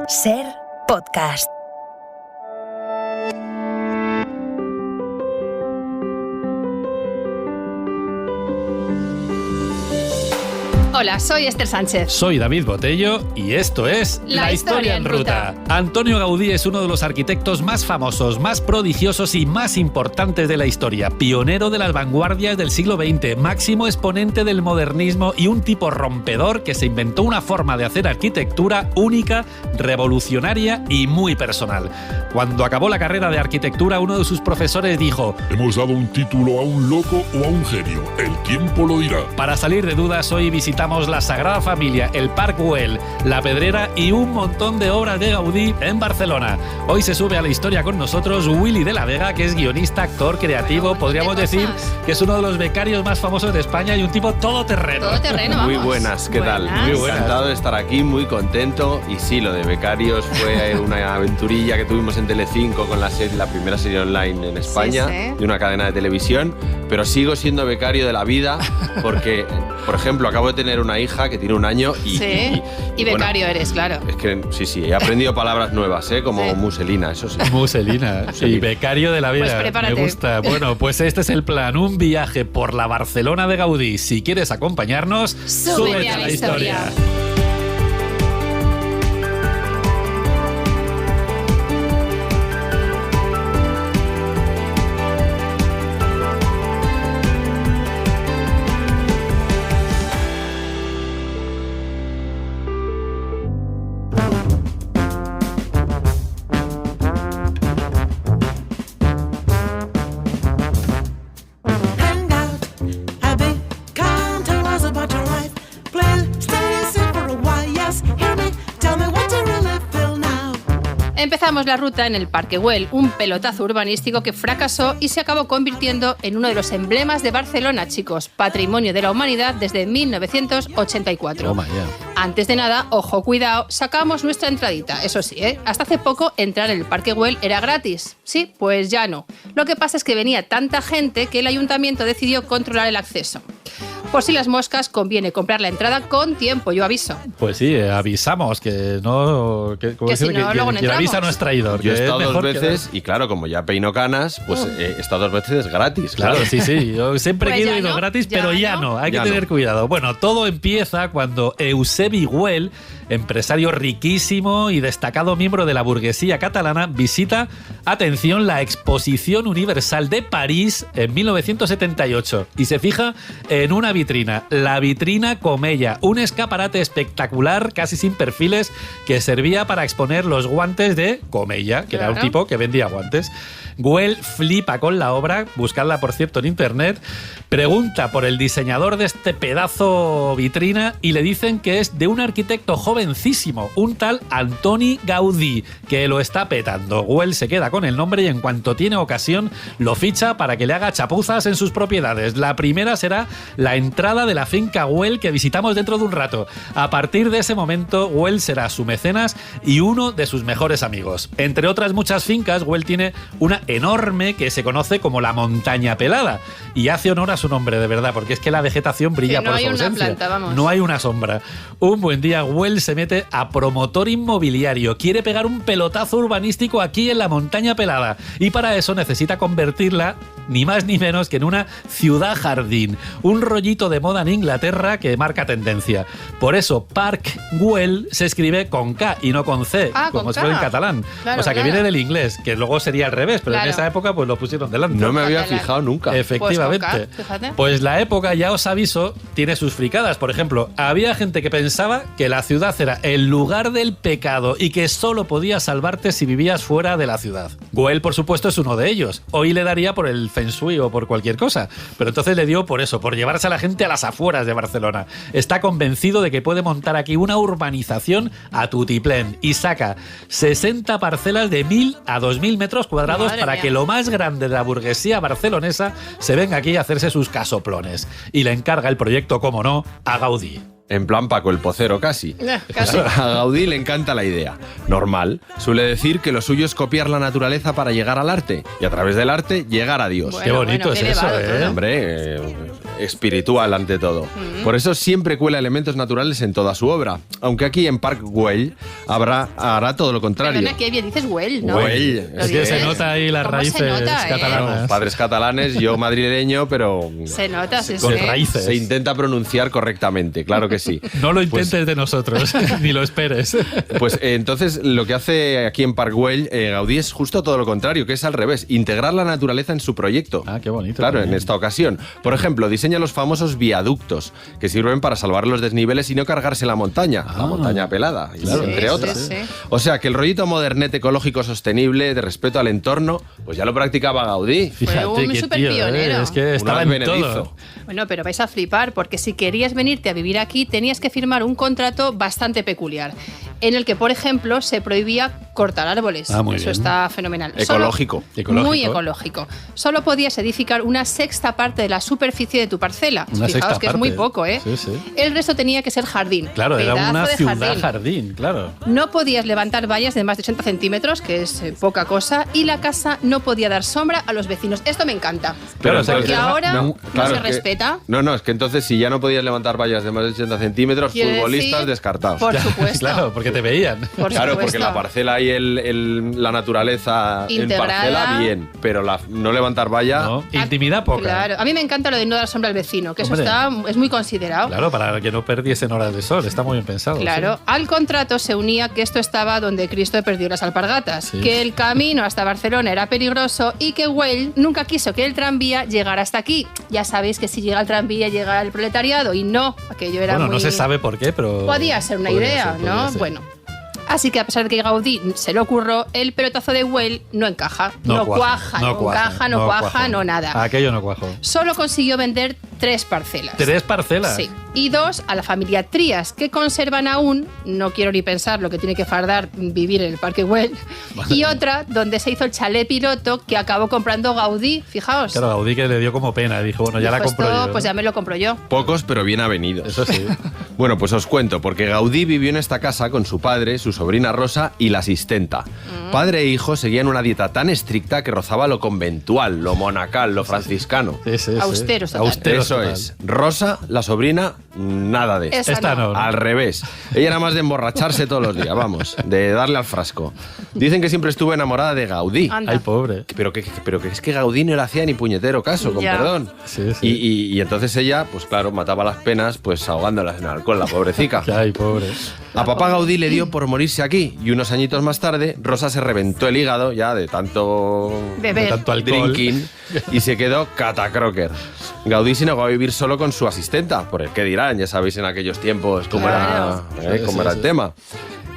SER Podcast. Hola, soy Esther Sánchez. Soy David Botello y esto es La Historia en Ruta. Antonio Gaudí es uno de los arquitectos más famosos, más prodigiosos y más importantes de la historia. Pionero de las vanguardias del siglo XX, máximo exponente del modernismo y un tipo rompedor que se inventó una forma de hacer arquitectura única, revolucionaria y muy personal. Cuando acabó la carrera de arquitectura, uno de sus profesores dijo: hemos dado un título a un loco o a un genio. El tiempo lo dirá. Para salir de dudas, hoy visitamos la Sagrada Familia, el Parc Güell, la Pedrera y un montón de obras de Gaudí en Barcelona. Hoy se sube a la historia con nosotros Willy de la Vega, que es guionista, actor, creativo. Podríamos decir que es uno de los becarios más famosos de España y un tipo todoterreno. Todoterreno, vamos. Muy buenas, ¿qué tal? Muy buenas. Encantado de estar aquí, muy contento. Y sí, lo de becarios fue una aventurilla que tuvimos en Telecinco con la primera serie online en España, de una cadena de televisión. Pero sigo siendo becario de la vida porque, por ejemplo, acabo de tener una hija que tiene 1 año y becario bueno, eres, claro. Es que sí, he aprendido palabras nuevas, como muselina, eso sí. Muselina, sí, becario de la vida. Pues prepárate. Me gusta. Bueno, pues este es el plan, un viaje por la Barcelona de Gaudí. Si quieres acompañarnos, súbete a la historia. Empezamos la ruta en el Parque Güell, un pelotazo urbanístico que fracasó y se acabó convirtiendo en uno de los emblemas de Barcelona, chicos, patrimonio de la humanidad desde 1984. Toma ya. Antes de nada, ojo, cuidado, sacamos nuestra entradita, eso sí, hasta hace poco entrar en el Parque Güell era gratis. Sí, pues ya no. Lo que pasa es que venía tanta gente que el ayuntamiento decidió controlar el acceso. Por si las moscas, conviene comprar la entrada con tiempo, yo aviso. Pues sí, avisamos que no... Que si no, luego no quien avisa no es traidor. Yo he estado es 2 veces y claro, como ya peino canas, pues he estado 2 veces gratis. Claro, sí. Yo siempre Pues he ido gratis, pero ya no. Hay que tener cuidado. Bueno, todo empieza cuando Eusebi Güell, empresario riquísimo y destacado miembro de la burguesía catalana, visita, atención, la Exposición Universal de París en 1978 y se fija en una vitrina, la vitrina Comella, un escaparate espectacular, casi sin perfiles, que servía para exponer los guantes de Comella, que era un tipo que vendía guantes. Güell flipa con la obra, buscadla por cierto en internet, pregunta por el diseñador de este pedazo vitrina y le dicen que es de un arquitecto jovencísimo, un tal Antoni Gaudí, que lo está petando. Güell se queda con el nombre y en cuanto tiene ocasión lo ficha para que le haga chapuzas en sus propiedades. La primera será la entrada de la finca Güell que visitamos dentro de un rato. A partir de ese momento, Güell será su mecenas y uno de sus mejores amigos. Entre otras muchas fincas, Güell tiene una enorme que se conoce como la Montaña Pelada y hace honor a su nombre, de verdad, porque es que la vegetación brilla por su ausencia. No hay una sombra. Un buen día, Güell se mete a promotor inmobiliario, quiere pegar un pelotazo urbanístico aquí en la Montaña Pelada y para eso necesita convertirla ni más ni menos que en una ciudad jardín, un rollito de moda en Inglaterra que marca tendencia. Por eso Parc Güell se escribe con K y no con C, como se ve en catalán. Claro, o sea que viene del inglés, que luego sería al revés, pero en esa época pues lo pusieron delante. No me había fijado nunca. Efectivamente. Pues la época, ya os aviso, tiene sus fricadas. Por ejemplo, había gente que pensaba que la ciudad era el lugar del pecado y que solo podías salvarte si vivías fuera de la ciudad. Güell, por supuesto, es uno de ellos. Hoy le daría por el Feng Shui o por cualquier cosa, pero entonces le dio por eso, por llevarse a la gente a las afueras de Barcelona. Está convencido de que puede montar aquí una urbanización a tutiplén y saca 60 parcelas de 1.000 a 2.000 metros cuadrados para que lo más grande de la burguesía barcelonesa se venga aquí a hacerse sus casoplones. Y le encarga el proyecto, como no, a Gaudí. En plan Paco el Pocero, casi. A Gaudí le encanta la idea. Normal. Suele decir que lo suyo es copiar la naturaleza para llegar al arte y a través del arte llegar a Dios. Qué bonito es eso, ¿eh? Hombre, espiritual ante todo. Por eso siempre cuela elementos naturales en toda su obra. Aunque aquí en Park Güell hará todo lo contrario. Perdona, qué bien dices Güell, ¿no? Güell. Es que se nota ahí las ¿Cómo se raíces nota, catalanas. No, padres catalanes, yo madrileño, pero Se nota, sí, Con sí. raíces. se intenta pronunciar correctamente, claro que sí. No lo intentes de nosotros, ni lo esperes. Pues entonces lo que hace aquí en Park Güell Gaudí es justo todo lo contrario, que es al revés, integrar la naturaleza en su proyecto. Ah, qué bonito. Claro, también. en esta ocasión. Por ejemplo, diseña los famosos viaductos, que sirven para salvar los desniveles y no cargarse la montaña pelada, Claro, entre sí, otras. sí. O sea, que el rollito modernete ecológico sostenible, de respeto al entorno, pues ya lo practicaba Gaudí. Fíjate un qué súper tío, pionero. es que estaba en advenedizo. todo. Bueno, pero vais a flipar, porque si querías venirte a vivir aquí, tenías que firmar un contrato bastante peculiar, en el que, por ejemplo, se prohibía cortar árboles. Ah, muy Eso bien. está fenomenal. Ecológico. Ecológico. Muy ecológico. Solo podías edificar una sexta parte de la superficie de tu parcela. Una sexta Fijaos que es muy parte. poco, ¿eh? Sí, sí. El resto tenía que ser jardín. Claro, era Pedazo una de ciudad jardín, claro. No podías levantar vallas de más de 80 centímetros, que es poca cosa, y la casa no podía dar sombra a los vecinos. Esto me encanta. Claro, entonces- Porque ahora no claro, se es que- respeta. No, es que entonces si ya no podías levantar vallas de más de 80 centímetros, Quiero futbolistas decir, descartados. Por supuesto. Claro, porque te veían. Por Claro, porque supuesto. la parcela y la naturaleza Integrada. en parcela, bien, pero no levantar valla... ¿No? Intimidad poca. Claro, a mí me encanta lo de no dar sombra al vecino, que Hombre. eso es muy considerado. Claro, para que no perdiesen horas de sol, está muy bien pensado. Claro, sí. al contrato se unía que esto estaba donde Cristo perdió las alpargatas, Sí. que el camino hasta Barcelona era peligroso y que Güell nunca quiso que el tranvía llegara hasta aquí. Ya sabéis que si llega el tranvía llega el proletariado y no, aquello era Bueno, muy... no se sabe por qué, pero... Podía ser una podría idea, ser, podría ¿no? ser. Bueno. Así que a pesar de que Gaudí se le ocurrió, el pelotazo de Güell no encaja. No cuaja, no nada. Aquello no cuajó. Solo consiguió vender 3 parcelas. 3 parcelas. Sí. Y 2 a la familia Trías, que conservan aún, no quiero ni pensar lo que tiene que fardar vivir en el Parque Güell, y otra donde se hizo el chalet piloto que acabó comprando Gaudí, fijaos. Claro, Gaudí que le dio como pena, dijo, bueno, ya la Dijo, compro esto, yo, ¿no? pues ya me lo compro yo. Pocos, pero bien avenidos. Eso sí. Bueno, pues os cuento, porque Gaudí vivió en esta casa con su padre, su sobrina Rosa y la asistenta. Padre e hijo seguían una dieta tan estricta que rozaba lo conventual, lo monacal, lo franciscano. Sí, sí, sí. Austeros total. Austeros Eso total. es. Rosa, la sobrina, nada de esto. Esta no. Al revés. Ella era más de emborracharse todos los días, vamos, de darle al frasco. Dicen que siempre estuvo enamorada de Gaudí. Anda. Ay, pobre. Pero que es que Gaudí no le hacía ni puñetero caso, con Ya. perdón. Sí, sí. Y entonces ella, pues claro, mataba las penas, pues ahogándolas en alcohol, la pobrecita. Ay, pobre. A papá Gaudí le dio por morirse aquí y unos añitos más tarde Rosa se reventó el hígado ya de tanto Beber. De tanto alcohol. drinking y se quedó catacroker. Gaudí se negó a vivir solo con su asistenta, por el que dirán, ya sabéis en aquellos tiempos cómo Claro. era, cómo Sí, era sí, el sí. tema.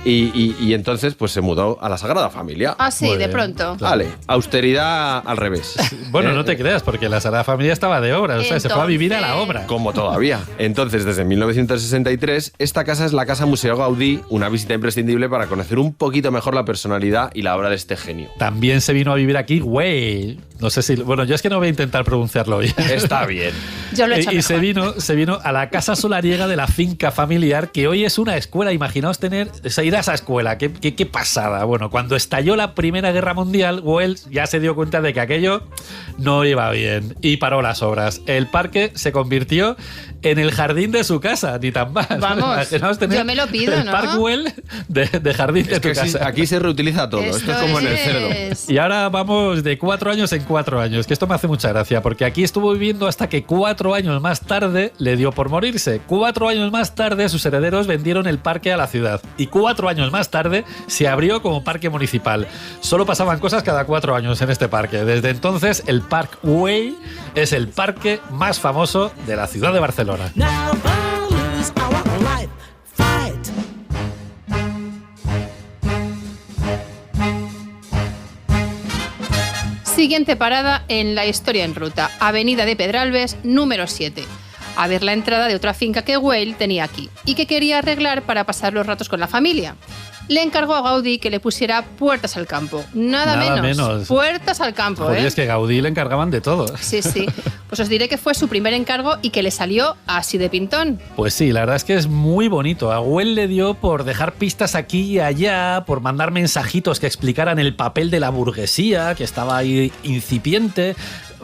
Y entonces pues se mudó a la Sagrada Familia. Ah, sí, Muy de bien. pronto. Vale, austeridad al revés. Bueno, no te creas, porque la Sagrada Familia estaba de obra, o sea, se fue a vivir a la obra. Como todavía. Entonces, desde 1963, esta casa es la Casa Museo Gaudí, una visita imprescindible para conocer un poquito mejor la personalidad y la obra de este genio. También se vino a vivir aquí, güey. No sé si... Bueno, yo es que no voy a intentar pronunciarlo bien. Está bien. Yo lo he hecho Y se mejor. vino a la casa solariega de la finca familiar, que hoy es una escuela. Imaginaos ir a esa escuela. Qué pasada. Bueno, cuando estalló la Primera Guerra Mundial, Güell ya se dio cuenta de que aquello no iba bien y paró las obras. El parque se convirtió en el jardín de su casa, ni tan mal. Vamos, Imaginaos tener yo me lo pido, el ¿no? Parque Güell de jardín de Es tu que casa. aquí se reutiliza todo. Esto es como en el cerdo. es. Y ahora vamos de 4 años en 4 años, que esto me hace mucha gracia, porque aquí estuvo viviendo hasta que 4 años más tarde le dio por morirse. 4 años más tarde sus herederos vendieron el parque a la ciudad. Y 4 años más tarde se abrió como parque municipal. Solo pasaban cosas cada 4 años en este parque. Desde entonces el Parc Güell es el parque más famoso de la ciudad de Barcelona. Now values our life fight. Siguiente parada en la historia en ruta, Avenida de Pedralbes, número 7. A ver la entrada de otra finca que Güell tenía aquí y que quería arreglar para pasar los ratos con la familia. Le encargó a Gaudí que le pusiera puertas al campo. Nada menos. Puertas al campo, Joder, ¿eh? es que Gaudí le encargaban de todo. Sí, sí. Pues os diré que fue su primer encargo y que le salió así de pintón. Pues sí, la verdad es que es muy bonito. A Güell le dio por dejar pistas aquí y allá, por mandar mensajitos que explicaran el papel de la burguesía, que estaba ahí incipiente.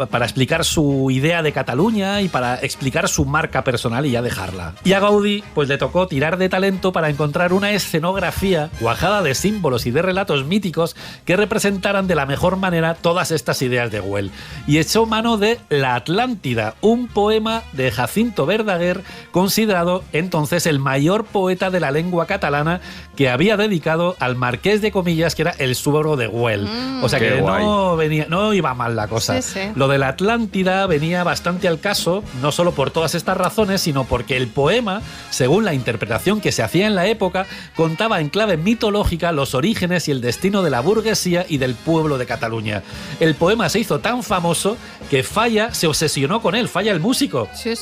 para explicar su idea de Cataluña y para explicar su marca personal y ya dejarla. Y a Gaudí pues le tocó tirar de talento para encontrar una escenografía cuajada de símbolos y de relatos míticos que representaran de la mejor manera todas estas ideas de Güell. Y echó mano de La Atlántida, un poema de Jacinto Verdaguer, considerado entonces el mayor poeta de la lengua catalana, que había dedicado al Marqués de Comillas, que era el suegro de Güell. O sea que no iba mal la cosa. Sí. Lo de la Atlántida venía bastante al caso, no solo por todas estas razones, sino porque el poema, según la interpretación que se hacía en la época, contaba en clave mitológica los orígenes y el destino de la burguesía y del pueblo de Cataluña. El poema se hizo tan famoso que Falla se obsesionó con él, Falla el músico. Sí.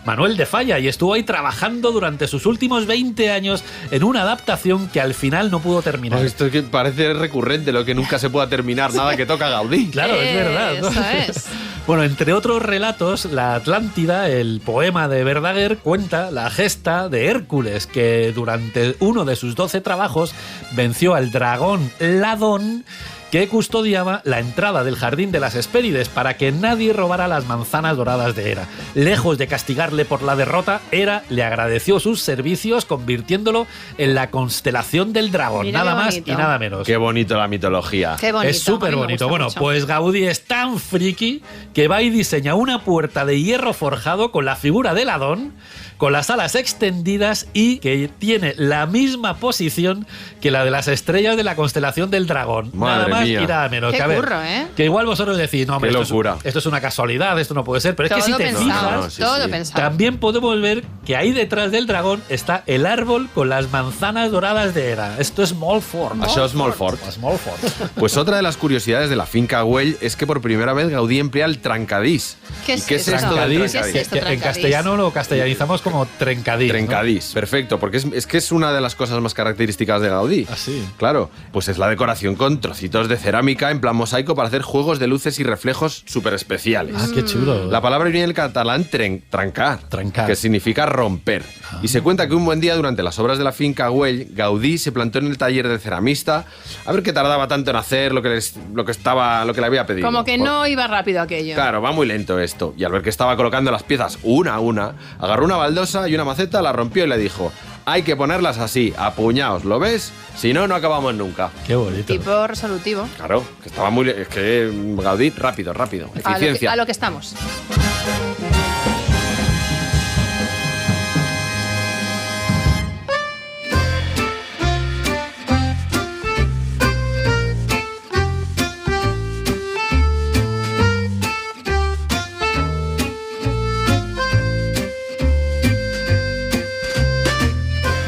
Manuel de Falla, y estuvo ahí trabajando durante sus últimos 20 años en una adaptación que al final no pudo terminar. Esto es que parece recurrente, lo que nunca se pueda terminar, nada que toca Gaudí. Claro, es verdad, ¿no? Eso es. Bueno, entre otros relatos, La Atlántida, el poema de Verdaguer, cuenta la gesta de Hércules, que durante uno de sus 12 trabajos venció al dragón Ladón, que custodiaba la entrada del jardín de las Hespérides para que nadie robara las manzanas doradas de Hera. Lejos de castigarle por la derrota, Hera le agradeció sus servicios convirtiéndolo en la constelación del dragón. Mira, nada más bonito. y nada menos. Qué bonito la mitología. Qué bonito. Es súper a mí me bonito. gusta Bueno, mucho. pues Gaudí es tan friki que va y diseña una puerta de hierro forjado con la figura del Adón, con las alas extendidas y que tiene la misma posición que la de las estrellas de la constelación del dragón. Madre nada más mía. y nada menos. Qué Que, a ver, curro, ¿eh? que igual vosotros decís, no, hombre, Qué esto locura. esto es una casualidad, esto no puede ser, pero es que si Todo te pensado, fijas, sí, todo sí. pensado. también podemos ver que ahí detrás del dragón está el árbol con las manzanas doradas de Hera. Esto es molt fort. Això és molt fort. És molt fort. Pues otra de las curiosidades de la finca Güell es que por primera vez Gaudí emplea el trancadís. ¿Qué ¿Y es qué es eso? esto del Trencadís, ¿Qué es trencadís? esto, que en trencadís? castellano lo castellanizamos como trencadís. ¿no? Trencadís, perfecto, porque es que es una de las cosas más características de Gaudí. Ah, sí. Claro, pues es la decoración con trocitos de cerámica en plan mosaico para hacer juegos de luces y reflejos súper especiales. Ah, qué chulo. La palabra viene del catalán trancar, Trancar. que significa romper. Y se cuenta que un buen día durante las obras de la finca Güell, Gaudí se plantó en el taller del ceramista a ver qué tardaba tanto en hacer lo que le había pedido. Como que Pues, no iba rápido aquello. Claro, va muy lento esto. Y al ver que estaba colocando las piezas una a una, agarró una baldosa y una maceta, la rompió y le dijo: hay que ponerlas así, a puñados, ¿lo ves? Si no, no acabamos nunca. Qué bonito. Tipo resolutivo. Claro, que estaba muy... Es que Gaudí, rápido, eficiencia. A lo que estamos.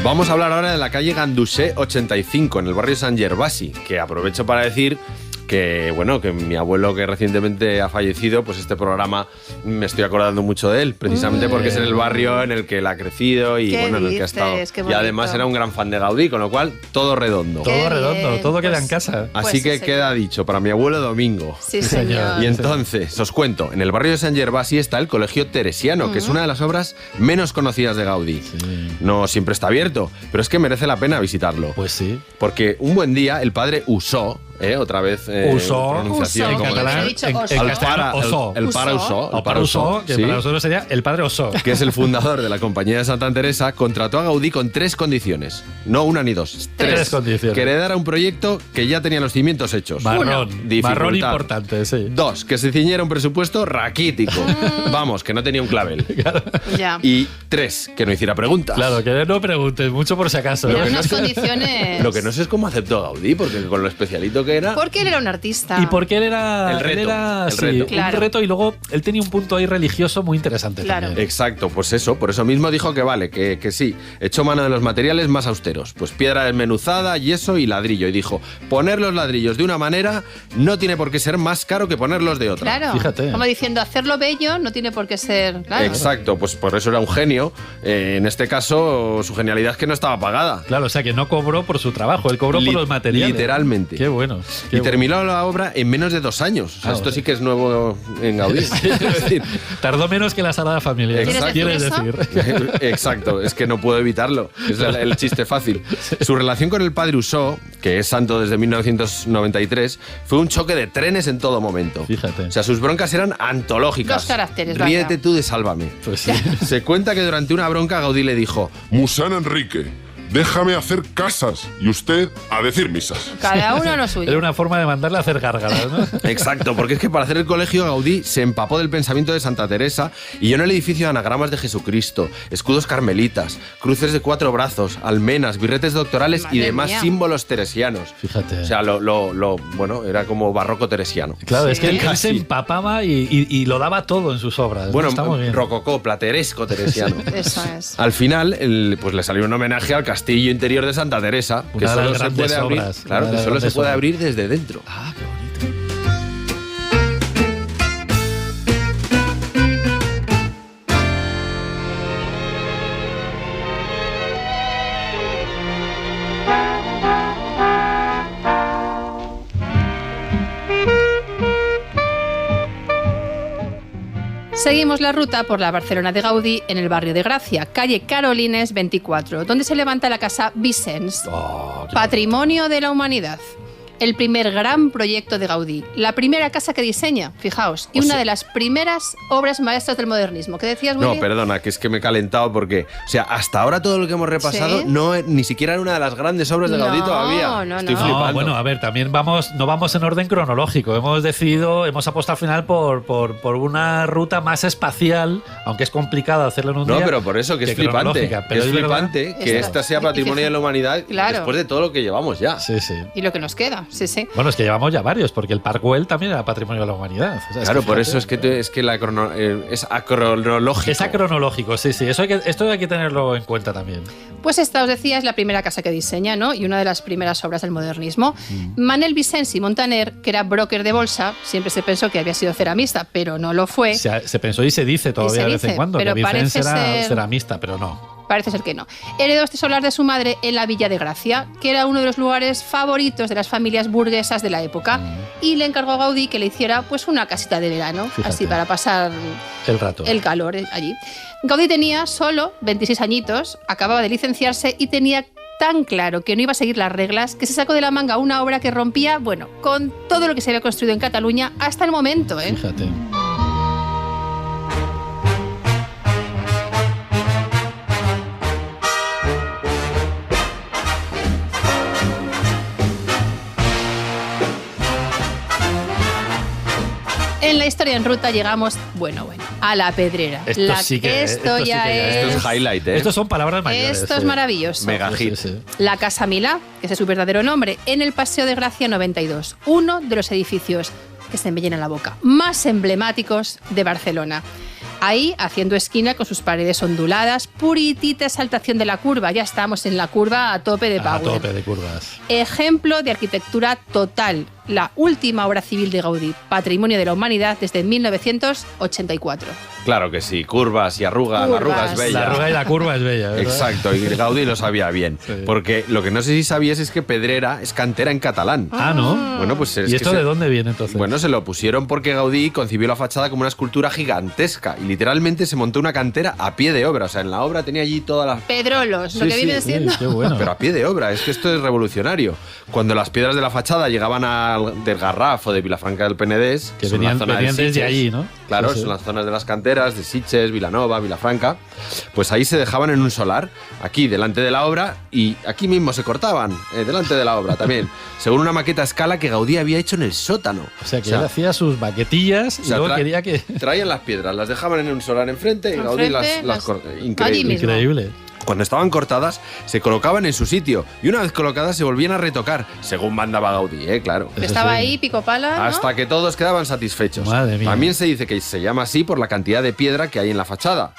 Vamos a hablar ahora de la calle Gandusé 85, en el barrio San Gervasi, que aprovecho para decir que, bueno, que mi abuelo, que recientemente ha fallecido, pues este programa me estoy acordando mucho de él, precisamente porque es en el barrio en el que él ha crecido y, ¿Qué bueno, en el que ha dices? estado. Qué Y bonito. además era un gran fan de Gaudí, con lo cual, todo redondo. Qué Todo redondo, bien, todo queda pues- en casa. Así Pues que sí, queda dicho, para mi abuelo Domingo. Sí, señor. señor. Y entonces, os cuento, en el barrio de San Gervasi está el Colegio Teresiano, que es una de las obras menos conocidas de Gaudí. No siempre está abierto, pero es que merece la pena visitarlo. Pues sí. Porque un buen día el padre usó, otra vez Usó, pronunciación Usó, en como que catalán, hubiera dicho en oso. el castellano, para, osó. el para usó, O para Usó, que sí, para nosotros sería el padre Osó. que es el fundador de la Compañía de Santa Teresa, contrató a Gaudí con 3 condiciones. No una ni dos, Tres condiciones. Que heredara un proyecto que ya tenía los cimientos hechos. Marrón. Dificultad. Marrón importante, sí. 2, que se ciñera un presupuesto raquítico. Vamos, que no tenía un clavel. Ya. Y 3, que no hiciera preguntas. Claro, que no preguntes mucho por si acaso. Mira, que no unas es- condiciones. Lo que no sé es cómo aceptó Gaudí, porque con lo especialito que era... Porque él era un artista. Y porque él era, El reto, él era, el sí, reto. Claro. un reto, y luego él tenía un punto ahí religioso muy interesante. Claro. también. Exacto, pues eso, por eso mismo dijo que vale, que sí. Echó mano de los materiales más austeros, pues piedra desmenuzada, yeso y ladrillo. Y dijo, poner los ladrillos de una manera no tiene por qué ser más caro que ponerlos de otra. Claro. Fíjate. Como diciendo, hacerlo bello no tiene por qué ser. Claro. Exacto, pues por eso era un genio. En este caso, su genialidad es que no estaba pagada. Claro, o sea que no cobró por su trabajo, él cobró por los materiales. Literalmente. Qué bueno. bueno. Y terminó la obra en menos de 2 años. O sea, esto sí que es nuevo en Gaudí. Tardó menos que la Sagrada Familia. Exacto. ¿Quieres decir? Exacto, es que no puedo evitarlo. Es el chiste fácil. Su relación con el padre Usó, que es santo desde 1993, fue un choque de trenes en todo momento. Fíjate. O sea, sus broncas eran antológicas. 2 caracteres, Ríete vaya. tú de Sálvame. Pues sí. Se cuenta que durante una bronca Gaudí le dijo: Musán Enrique, déjame hacer casas y usted a decir misas. Cada uno lo suyo. Era una forma de mandarle a hacer gárgaras, ¿no? Exacto, porque es que para hacer el colegio Gaudí se empapó del pensamiento de Santa Teresa y llenó el edificio de anagramas de Jesucristo, escudos carmelitas, cruces de 4 brazos, almenas, birretes doctorales Madre y demás mía. símbolos teresianos. Fíjate. O sea, bueno, era como barroco teresiano. Claro, es que él se Casi. empapaba y lo daba todo en sus obras. Bueno, está muy bien. rococó, plateresco teresiano. Eso es. Al final, pues le salió un homenaje al castillo interior de Santa Teresa, que Una de las solo se grandes puede abrir, obras, claro, una de que las solo se grandes puede obras. abrir desde dentro. Ah, qué bonito. Seguimos la ruta por la Barcelona de Gaudí en el barrio de Gracia, calle Carolines 24, donde se levanta la casa Vicens, Oh, qué Patrimonio de la Humanidad. El primer gran proyecto de Gaudí, la primera casa que diseña, fijaos, y O una sea- de las primeras obras maestras del modernismo. ¿Qué decías, Willy? No, perdona, que es que me he calentado porque, o sea, hasta ahora todo lo que hemos repasado ¿Sí? ni siquiera era una de las grandes obras de Gaudí No, todavía. no, Estoy no. flipando. No, bueno, a ver, también no vamos en orden cronológico. Hemos apostado al final por una ruta más espacial, aunque es complicado hacerlo en un día. No, pero por eso que es flipante. cronológica, pero Es verdad. flipante que Esta- esta sea patrimonio de la humanidad Claro. después de todo lo que llevamos ya. Sí, sí. Y lo que nos queda, sí, sí. Bueno, es que llevamos ya varios, porque el Parkwell también era patrimonio de la humanidad. O sea, Claro, por fíjate. eso es que es acronológico. Es acronológico, sí, sí. Esto hay que tenerlo en cuenta también. Pues esta, os decía, es la primera casa que diseña, ¿no? Y una de las primeras obras del modernismo. Manel Vicenç Montaner, que era broker de bolsa, siempre se pensó que había sido ceramista, pero no lo fue. Se pensó y se dice todavía se de vez dice, en cuando pero que Vicens parece era ser- ceramista, pero no. Parece ser que no. Heredó este solar de su madre en la Villa de Gracia, que era uno de los lugares favoritos de las familias burguesas de la época, y le encargó a Gaudí que le hiciera pues una casita de verano, Fíjate. así para pasar El rato. el calor allí. Gaudí tenía solo 26 añitos, acababa de licenciarse y tenía tan claro que no iba a seguir las reglas que se sacó de la manga una obra que rompía, bueno, con todo lo que se había construido en Cataluña hasta el momento, ¿eh? Fíjate. En la historia en ruta llegamos, bueno, a la Pedrera. Esto sí que- esto esto sí ya que ya Esto es highlight, ¿eh? Estos son palabras mayores. Esto es sí. maravilloso. Mega Sí, hit. sí, sí. La Casa Milá, que ese es su verdadero nombre, en el Paseo de Gracia 92, uno de los edificios que se me llenan la boca, más emblemáticos de Barcelona. Ahí, haciendo esquina con sus paredes onduladas, puritita exaltación de la curva, ya estamos en la curva a tope de A power. tope de curvas. Ejemplo de arquitectura total, la última obra civil de Gaudí, Patrimonio de la Humanidad desde 1984. Claro que sí, curvas y arrugas, la arruga es Curvas. bella. La arruga y la curva es bella, ¿verdad? Exacto, y Gaudí lo sabía bien. Sí. Porque lo que no sé si sabías es que Pedrera es cantera en catalán. Ah, ¿no? Bueno, pues es ¿Y que esto de dónde viene entonces? Bueno, se lo pusieron porque Gaudí concibió la fachada como una escultura gigantesca y literalmente se montó una cantera a pie de obra. O sea, en la obra tenía allí todas las... Pedrolos, lo Sí, que sí, viene sí, siendo. Qué bueno. Pero a pie de obra, es que esto es revolucionario. Cuando las piedras de la fachada llegaban del Garraf o de Vilafranca del Penedés, Que son la venían zona de desde Sitges, allí, ¿no? Claro, Sí, sí. son las zonas de las canteras de Sitges, Vilanova, Vilafranca. Pues ahí se dejaban en un solar, aquí delante de la obra, y aquí mismo se cortaban, delante de la obra también, según una maqueta a escala que Gaudí había hecho en el sótano. O sea, que él hacía sus baquetillas o y sea, luego quería que... traían las piedras, las dejaban en un solar enfrente y Gaudí Enfrente, las allí increíble. mismo. Increíble. Cuando estaban cortadas, se colocaban en su sitio y una vez colocadas se volvían a retocar, según mandaba Gaudí, claro. Eso Estaba sí. ahí, pico pala, ¿no? Hasta que todos quedaban satisfechos. Madre mía. También se dice que se llama así por la cantidad de piedra que hay en la fachada.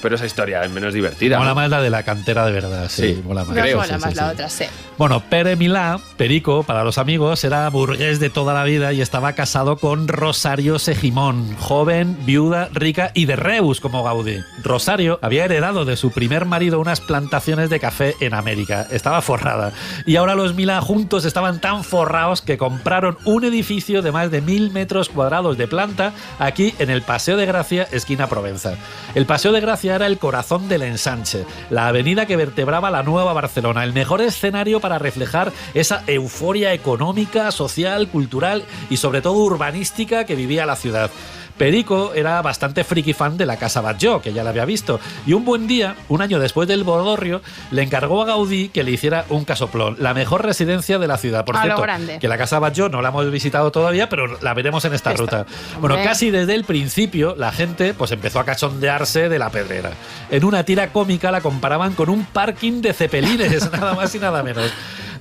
Pero esa historia es menos divertida. Mola ¿no? más la de la cantera de verdad, sí. Mola más. creo, mola sí, más sí, la sí. otra, sí. Bueno, Pere Milá, Perico, para los amigos, era burgués de toda la vida y estaba casado con Rosario Segimón, joven, viuda, rica y de Reus, como Gaudí. Rosario había heredado de su primer marido unas plantaciones de café en América. Estaba forrada. Y ahora los Milá juntos estaban tan forrados que compraron un edificio de más de 1000 metros cuadrados de planta aquí en el Paseo de Gracia, esquina Provenza. El Paseo de Gracia era el corazón del ensanche, la avenida que vertebraba la nueva Barcelona, el mejor escenario para reflejar esa euforia económica, social, cultural y sobre todo urbanística que vivía la ciudad. Perico era bastante friki fan de la Casa Batlló, que ya la había visto, y un buen día, un año después del bodorrio, le encargó a Gaudí que le hiciera un casoplón, la mejor residencia de la ciudad. Por A lo cierto, grande. que la Casa Batlló no la hemos visitado todavía, pero la veremos en esta ruta. Bueno, Hombre. casi desde el principio la gente pues empezó a cachondearse de la pedrera. En una tira cómica la comparaban con un parking de cepelines, nada más y nada menos.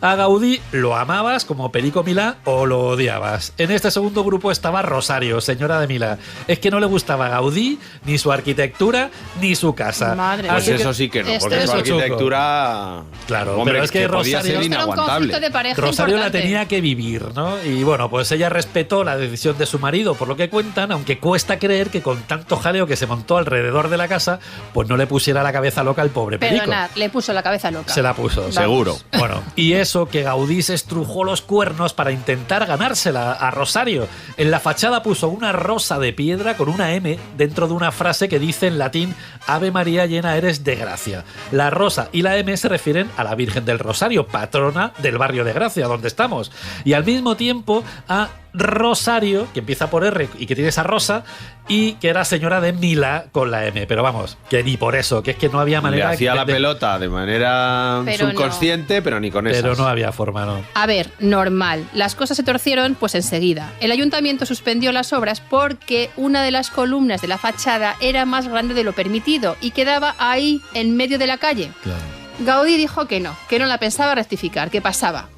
A Gaudí lo amabas como Perico Milá o lo odiabas. En este segundo grupo estaba Rosario, señora de Milá. Es que no le gustaba Gaudí, ni su arquitectura, ni su casa. Madre Pues mía. eso sí que no, Esto porque es su chungo. arquitectura... Claro, hombre, pero es que podía Rosario- ser Esto era un conflicto inaguantable. de pareja Rosario la importante. tenía que vivir, ¿no? Y bueno, pues ella respetó la decisión de su marido, por lo que cuentan, aunque cuesta creer que con tanto jaleo que se montó alrededor de la casa, pues no le pusiera la cabeza loca al pobre Perico. Perdonad, le puso la cabeza loca. Se la puso. Vamos. Seguro. Bueno, y eso que Gaudí se estrujó los cuernos para intentar ganársela a Rosario. En la fachada puso una rosa de piedra con una M dentro de una frase que dice en latín: Ave María, llena eres de gracia. La rosa y la M se refieren a la Virgen del Rosario, patrona del barrio de Gracia, donde estamos. Y al mismo tiempo a Rosario, que empieza por R y que tiene esa rosa, y que era señora de Milá con la M. Pero vamos, que ni por eso, que es que no había Le manera hacía la de- pelota de manera Pero subconsciente, pero ni con eso. Pero no había forma, ¿no? A ver, normal. Las cosas se torcieron pues enseguida. El ayuntamiento suspendió las obras porque una de las columnas de la fachada era más grande de lo permitido y quedaba ahí en medio de la calle. Claro. Gaudí dijo que no la pensaba rectificar, que pasaba.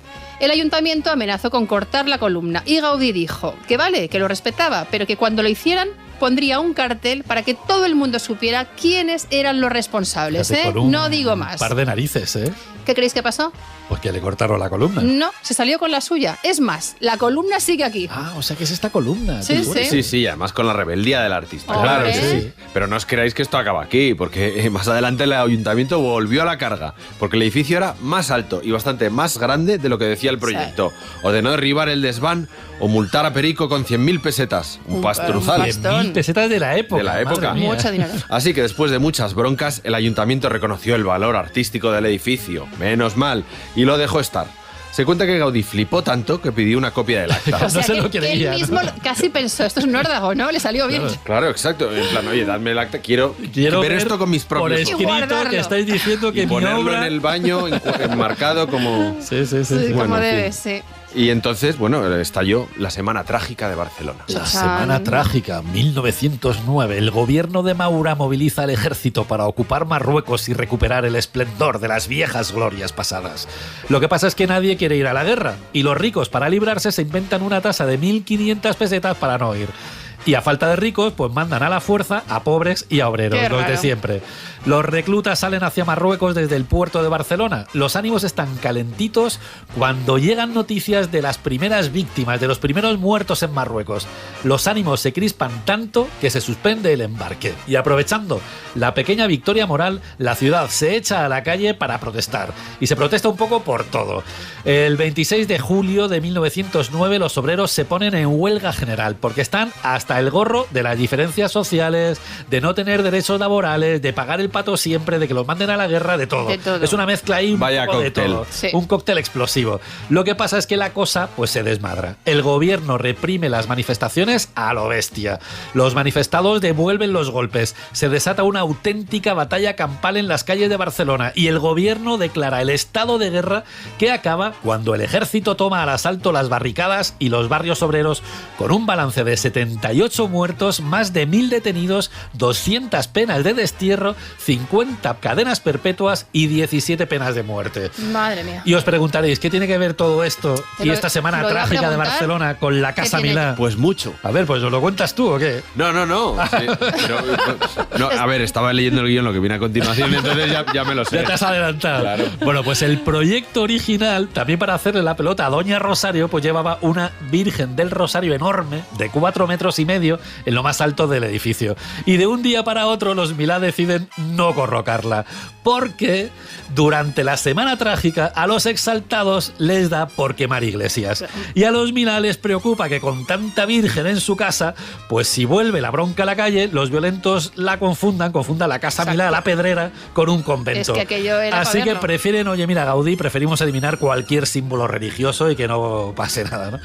El ayuntamiento amenazó con cortar la columna y Gaudí dijo que vale, que lo respetaba, pero que cuando lo hicieran pondría un cartel para que todo el mundo supiera quiénes eran los responsables. Fíjate, con un No digo más. par de narices, ¿eh? ¿Qué creéis que pasó? Pues que le cortaron la columna. No, se salió con la suya. Es más, la columna sigue aquí. Ah, o sea que es esta columna. Sí, qué bueno. Sí, sí, además con la rebeldía del artista. Hombre. Claro que sí. Pero no os creáis que esto acaba aquí, porque más adelante el ayuntamiento volvió a la carga, porque el edificio era más alto y bastante más grande de lo que decía el proyecto. Ordenó derribar el desván o multar a Perico con 100.000 pesetas, un pastruzal. un pastón. 100.000 pesetas de la época. De la época. madre mía. Mucho dinero. Así que después de muchas broncas, el ayuntamiento reconoció el valor artístico del edificio, menos mal, y lo dejó estar. Se cuenta que Gaudí flipó tanto que pidió una copia del acta. No se lo que creía, él mismo ¿no? casi pensó, esto es un órdago, ¿no? Le salió bien. Claro, exacto. En plan, oye, dadme el acta, quiero ver esto con mis por propios ojos. escrito guardarlo. que estáis diciendo que Y mi ponerlo obra... en el baño enmarcado como... Sí, sí, sí. Sí, sí. Bueno, como en fin. debe, sí. Y entonces, bueno, estalló la Semana Trágica de Barcelona. La Semana Trágica, 1909. El gobierno de Maura moviliza al ejército para ocupar Marruecos y recuperar el esplendor de las viejas glorias pasadas. Lo que pasa es que nadie quiere ir a la guerra y los ricos, para librarse, se inventan una tasa de 1.500 pesetas para no ir. Y a falta de ricos, pues mandan a la fuerza a pobres y a obreros, Qué los de raro. siempre. Los reclutas salen hacia Marruecos desde el puerto de Barcelona. Los ánimos están calentitos cuando llegan noticias de las primeras víctimas, de los primeros muertos en Marruecos. Los ánimos se crispan tanto que se suspende el embarque. Y aprovechando la pequeña victoria moral, la ciudad se echa a la calle para protestar. Y se protesta un poco por todo. El 26 de julio de 1909 los obreros se ponen en huelga general porque están hasta el gorro de las diferencias sociales, de no tener derechos laborales, de pagar el pato siempre, de que los manden a la guerra, de todo. De todo. Es una mezcla ahí un Vaya poco de cóctel. todo. Sí. Un cóctel explosivo. Lo que pasa es que la cosa pues se desmadra. El gobierno reprime las manifestaciones a lo bestia. Los manifestados devuelven los golpes. Se desata una auténtica batalla campal en las calles de Barcelona y el gobierno declara el estado de guerra, que acaba cuando el ejército toma al asalto las barricadas y los barrios obreros con un balance de 78 18 muertos, más de 1.000 detenidos, 200 penas de destierro, 50 cadenas perpetuas y 17 penas de muerte. Madre mía. Y os preguntaréis, ¿qué tiene que ver todo esto y esta semana trágica de Barcelona con la Casa Milà? Pues mucho. A ver, pues ¿nos lo cuentas tú o qué? No. Sí, pero, no, a ver, estaba leyendo el guión, lo que viene a continuación, entonces ya me lo sé. Ya te has adelantado. Claro. Bueno, pues el proyecto original, también para hacerle la pelota a Doña Rosario, pues llevaba una Virgen del Rosario enorme, de 4,5 metros, en lo más alto del edificio. Y de un día para otro los Milà deciden no corrocarla, porque durante la semana trágica a los exaltados les da por quemar iglesias. Y a los Milà les preocupa que con tanta Virgen en su casa, pues si vuelve la bronca a la calle, los violentos la confundan la Casa Milà, la Pedrera, con un convento. Es que aquello era Así que verlo. prefieren, oye, mira, Gaudí, preferimos eliminar cualquier símbolo religioso y que no pase nada, ¿no?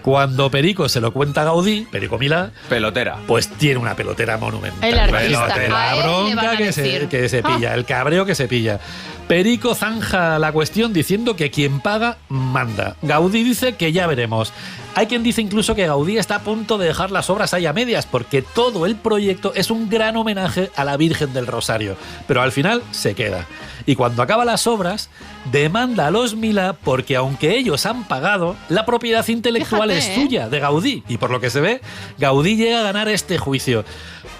Cuando Perico se lo cuenta a Gaudí, Perico Milà, Pelotera. pues tiene una pelotera monumental. El artista. Pelotera, A él la le van bronca a que decir. se pilla, el cabreo que se pilla. Perico zanja la cuestión diciendo que quien paga, manda. Gaudí dice que ya veremos. Hay quien dice incluso que Gaudí está a punto de dejar las obras ahí a medias, porque todo el proyecto es un gran homenaje a la Virgen del Rosario. Pero al final se queda. Y cuando acaba las obras, demanda a los Milà porque aunque ellos han pagado, la propiedad intelectual Fíjate, es suya, de Gaudí. Y por lo que se ve, Gaudí llega a ganar este juicio.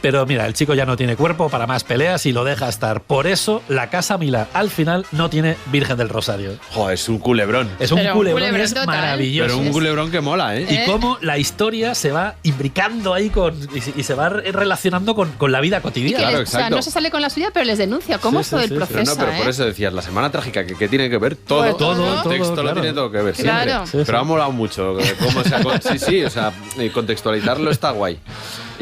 Pero mira, el chico ya no tiene cuerpo para más peleas y lo deja estar. Por eso, la Casa Milà al final no tiene Virgen del Rosario. Joder, es un culebrón. Es un Pero un culebrón, culebrón es total. maravilloso. Pero un culebrón que mola, ¿eh? Y cómo la historia se va imbricando ahí y se va relacionando con la vida Y que cotidiana. Claro, o sea, exacto. no se sale con la suya, pero les denuncia. ¿Cómo Sí, fue sí, el sí. proceso? Pero por eso decías, la semana trágica, ¿qué tiene que ver? Todo. Pues todo, el texto todo, lo claro. tiene todo que ver siempre. Claro. Sí, Pero sí. ha molado mucho. Cómo se ha sí, o sea, contextualizarlo está guay.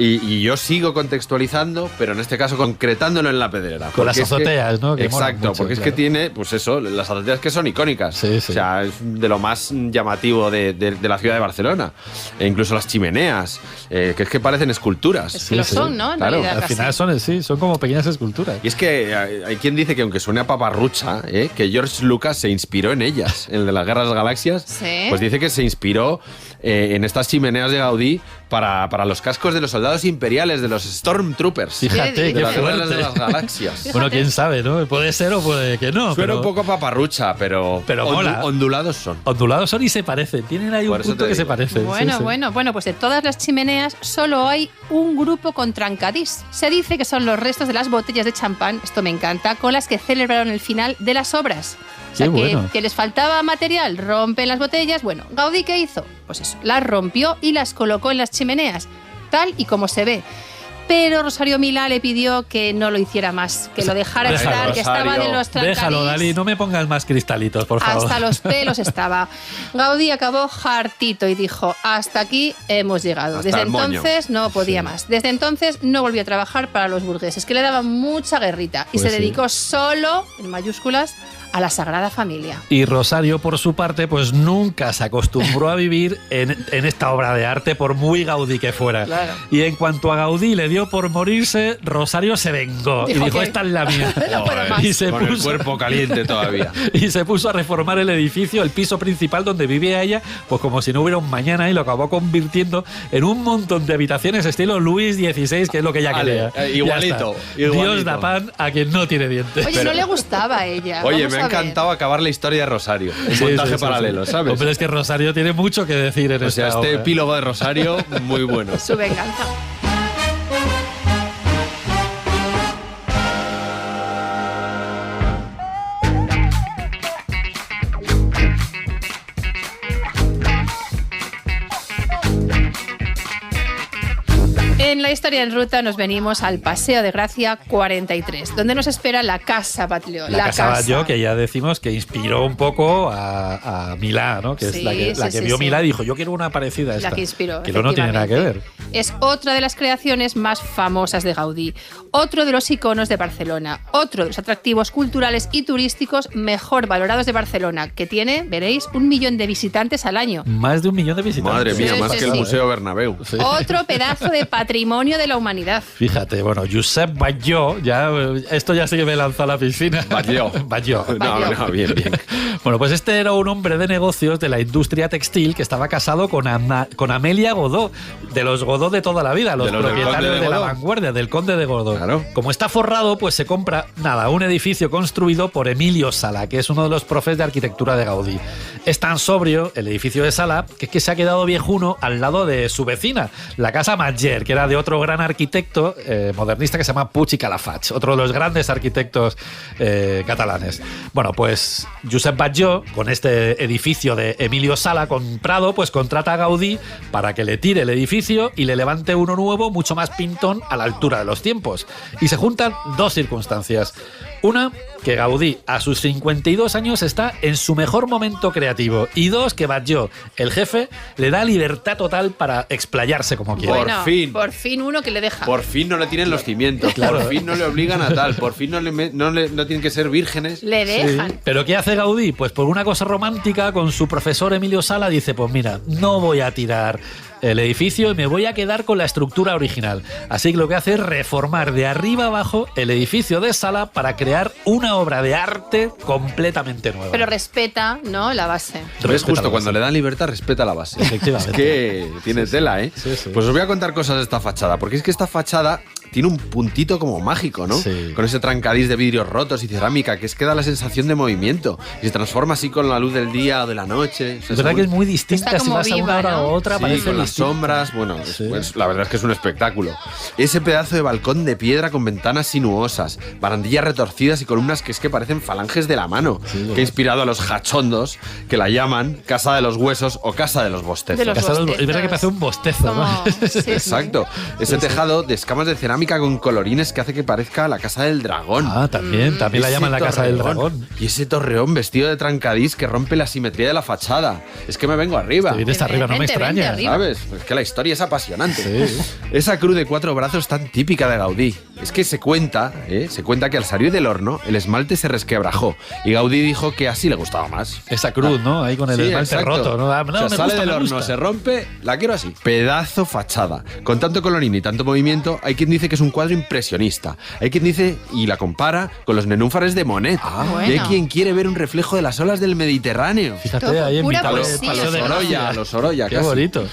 Y yo sigo contextualizando, pero en este caso concretándolo en la Pedrera. Con las Porque es que- azoteas, ¿no? Que molan Exacto, mucho, porque es que claro. tiene, pues eso, las azoteas que son icónicas. Sí, sí. O sea, es de lo más llamativo de la ciudad de Barcelona. E incluso las chimeneas, que es que parecen esculturas. Es que lo sí. son, ¿no? En Claro, realidad, Al casi. final son como pequeñas esculturas. Y es que hay quien dice que aunque suene a paparrucha, que George Lucas se inspiró en ellas, en el de las Guerras de las Galaxias, Sí. pues dice que se inspiró en estas chimeneas de Gaudí para los cascos de los soldados imperiales, de los Stormtroopers. Fíjate, ¿Qué De qué las Guerras fuerte. de las Galaxias. Fíjate. Bueno, quién sabe, ¿no? Puede ser o puede que no. Suena pero un poco a paparrucha, pero mola. ondulados son. ondulados son y se parecen. Tienen ahí Por un eso punto te que se digo. parece. Bueno, pues de todas las chimeneas solo hay un grupo con trancadís. Se dice que son los restos de las botellas de champán, esto me encanta, con las que celebraron el final de las obras. O sea, Qué bueno. que les faltaba material, rompen las botellas. Bueno, ¿Gaudí qué hizo? Pues eso, las rompió y las colocó en las chimeneas, tal y como se ve. Pero Rosario Milà le pidió que no lo hiciera más, que lo dejara Déjalo, estar, que estaba Rosario. de los trancadís. Déjalo, Dalí, no me pongas más cristalitos, por favor. Hasta los pelos estaba. Gaudí acabó hartito y dijo, hasta aquí hemos llegado. Hasta Desde el moño. entonces no podía más. Desde entonces no volvió a trabajar para los burgueses, que le daban mucha guerrita. Y Pues se sí. dedicó solo, en mayúsculas, a la Sagrada Familia. Y Rosario, por su parte, pues nunca se acostumbró a vivir en esta obra de arte, por muy Gaudí que fuera. Claro. Y en cuanto a Gaudí le dio por morirse, Rosario se vengó y Dijo dijo, que esta es la mía. no puedo más. Y se Con el puso, cuerpo caliente todavía. y se puso a reformar el edificio, el piso principal donde vivía ella, pues como si no hubiera un mañana, y lo acabó convirtiendo en un montón de habitaciones estilo Luis XVI, que es lo que ella Vale, quería. igualito, Ya está. igualito. Dios da pan a quien no tiene dientes. Oye, no le gustaba a ella. Oye, Vamos me a ha ver. encantado acabar la historia de Rosario. Un Sí, montaje sí, sí, paralelo, sí. ¿sabes? Hombre, es que Rosario tiene mucho que decir en O sea, esta este obra. epílogo de Rosario, muy bueno. Su venganza. En la historia en ruta nos venimos al Paseo de Gracia 43, donde nos espera la Casa Batlló. La Casa Batlló, que ya decimos que inspiró un poco a Milà, ¿no? Que Sí, es la que sí, vio sí. Milà y dijo, yo quiero una parecida a esta. La que inspiró. Que no tiene nada que ver. efectivamente. Es otra de las creaciones más famosas de Gaudí, otro de los iconos de Barcelona, otro de los atractivos culturales y turísticos mejor valorados de Barcelona, que tiene, veréis, 1 millón de visitantes al año. Más de 1 millón de visitantes. Madre mía, Sí, más sí, que el sí. Museo Bernabéu. Sí. Otro pedazo de patrimonio de la humanidad. Fíjate, bueno, Josep Batlló, esto ya sí que me lanzó a la piscina. Batlló. Batlló. No, bien, bien. Bueno, pues este era un hombre de negocios de la industria textil que estaba casado con Amélia Godó, de los Godó Godó de toda la vida, los del propietarios conde de de la Godó. vanguardia, del conde de Godó. Claro. Como está forrado, pues se compra, un edificio construido por Emilio Sala, que es uno de los profes de arquitectura de Gaudí. Es tan sobrio el edificio de Sala que es que se ha quedado viejuno al lado de su vecina, la Casa Matller, que era de otro gran arquitecto modernista que se llama Puig i Calafats, otro de los grandes arquitectos catalanes. Bueno, pues Josep Batlló, con este edificio de Emilio Sala comprado, pues contrata a Gaudí para que le tire el edificio y le levante uno nuevo mucho más pintón a la altura de los tiempos. Y se juntan dos circunstancias. Una, que Gaudí a sus 52 años está en su mejor momento creativo. Y dos, que Batlló, el jefe, le da libertad total para explayarse como quiera. Bueno, fin. por fin uno que le deja. Por fin no le tienen los cimientos, Claro. por fin no le obligan a tal, por fin no tienen que ser vírgenes. Le dejan. ¿Pero qué hace Gaudí? Pues por una cosa romántica, con su profesor Emilio Sala, dice, pues mira, no voy a tirar el edificio y me voy a quedar con la estructura original. Así que lo que hace es reformar de arriba abajo el edificio de Sala para crear una obra de arte completamente nueva. Pero respeta, ¿no? La base. ¿Ves? Respeta Justo la cuando base. le dan libertad, respeta la base. Efectivamente. Es que tiene tela, ¿eh? Sí, sí. Pues os voy a contar cosas de esta fachada, porque es que esta fachada tiene un puntito como mágico, ¿no? Sí. Con ese trancadís de vidrios rotos y cerámica, que es que da la sensación de movimiento. Y se transforma así con la luz del día o de la noche. O sea, Es verdad que es muy distinta, Está si como vas a una viva, hora ¿no? a otra, Sí, parece con las distinta. sombras, bueno, Sí. pues la verdad es que es un espectáculo. Ese pedazo de balcón de piedra con ventanas sinuosas, barandillas retorcidas y columnas que es que parecen falanges de la mano, que ha inspirado a los jachondos, que la llaman Casa de los Huesos o Casa de los Bostezos. De los Casa de los- bostezos. es verdad que parece un bostezo, ¿no? Como- sí, sí. Exacto. Ese tejado de escamas de cerámica con colorines que hace que parezca la casa del dragón. Ah, también la Ese llaman la Casa del torreón. Dragón. Y ese torreón vestido de trancadís que rompe la simetría de la fachada. Es que me vengo arriba. Te vienes arriba, no me Vente, vente extraña. arriba. ¿Sabes? Es que la historia es apasionante. Esa cruz de 4 brazos tan típica de Gaudí. Es que se cuenta que al salir del horno el esmalte se resquebrajó y Gaudí dijo que así le gustaba más. Esa cruz, ¿no? Ahí con el Sí, esmalte exacto. roto, ¿no? Ah, no, O sea, me sale gusta, del me horno, gusta. se rompe, la quiero así. Pedazo fachada. Con tanto colorín y tanto movimiento, hay quien dice que es un cuadro impresionista. Hay quien dice y la compara con los nenúfares de Monet. bueno. Y hay quien quiere ver un reflejo de las olas del Mediterráneo. Fíjate, Todo ahí en pura mitad del poesía. Paseo de Oroya, Gracia. los Oroya, Qué casi. bonito.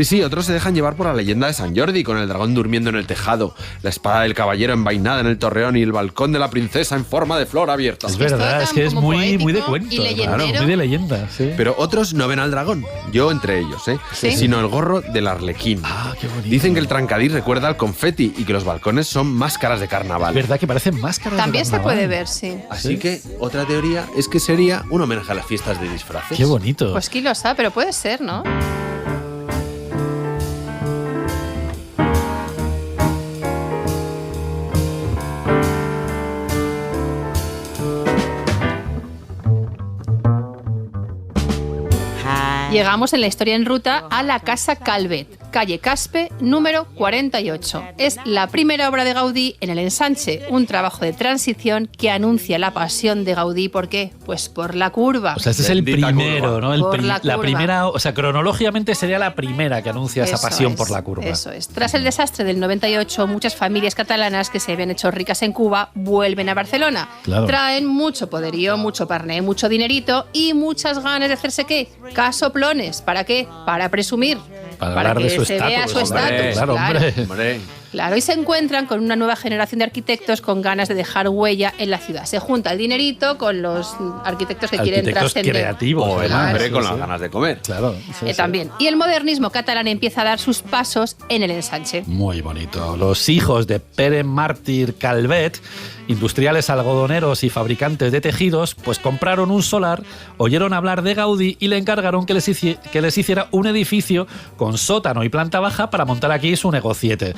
Sí, otros se dejan llevar por la leyenda de San Jordi, con el dragón durmiendo en el tejado, la espada del caballero envainada en el torreón y el balcón de la princesa en forma de flor abierta. Es que es todo verdad, es tan que es como muy, muy de poético cuento. y leyendero. Claro, muy de leyenda, sí. Pero otros no ven al dragón, yo entre ellos, Sí. sino el gorro del arlequín. Ah, qué bonito. Dicen que el trancadís recuerda al confeti y que los balcones son máscaras de Es carnaval. verdad que parecen máscaras de También se carnaval. puede ver, sí. Así que otra teoría es que sería un homenaje a las fiestas de disfraces. Qué bonito. Pues quién lo sabe, pero puede ser, ¿no? Llegamos en la historia en ruta a la Casa Calvet, calle Caspe, número 48. Es la primera obra de Gaudí en el ensanche, un trabajo de transición que anuncia la pasión de Gaudí. ¿Por qué? Pues por la curva. O sea, este es el Bendita primero, curva. ¿no? El Por la curva. primera, o sea, cronológicamente sería la primera que anuncia esa Eso pasión es, por la curva. Eso es. Tras el desastre del 98, muchas familias catalanas que se habían hecho ricas en Cuba vuelven a Barcelona. Claro. Traen mucho poderío, mucho parné, mucho dinerito y muchas ganas de hacerse ¿qué? Casoplones. ¿Para qué? Para presumir. Para hablar que de su se vea estatus, su hombre, estatus. claro, hombre. Hombre. Claro, y se encuentran con una nueva generación de arquitectos con ganas de dejar huella en la ciudad. Se junta el dinerito con los arquitectos que quieren Arquitectos trascender. creativos. O el además, hambre sí, con sí. las ganas de comer. Claro. sí, sí. También. Y el modernismo catalán empieza a dar sus pasos en el ensanche. Muy bonito. Los hijos de Pere Mártir Calvet, industriales algodoneros y fabricantes de tejidos, pues compraron un solar, oyeron hablar de Gaudí y le encargaron que les hiciera un edificio con sótano y planta baja para montar aquí su negociete.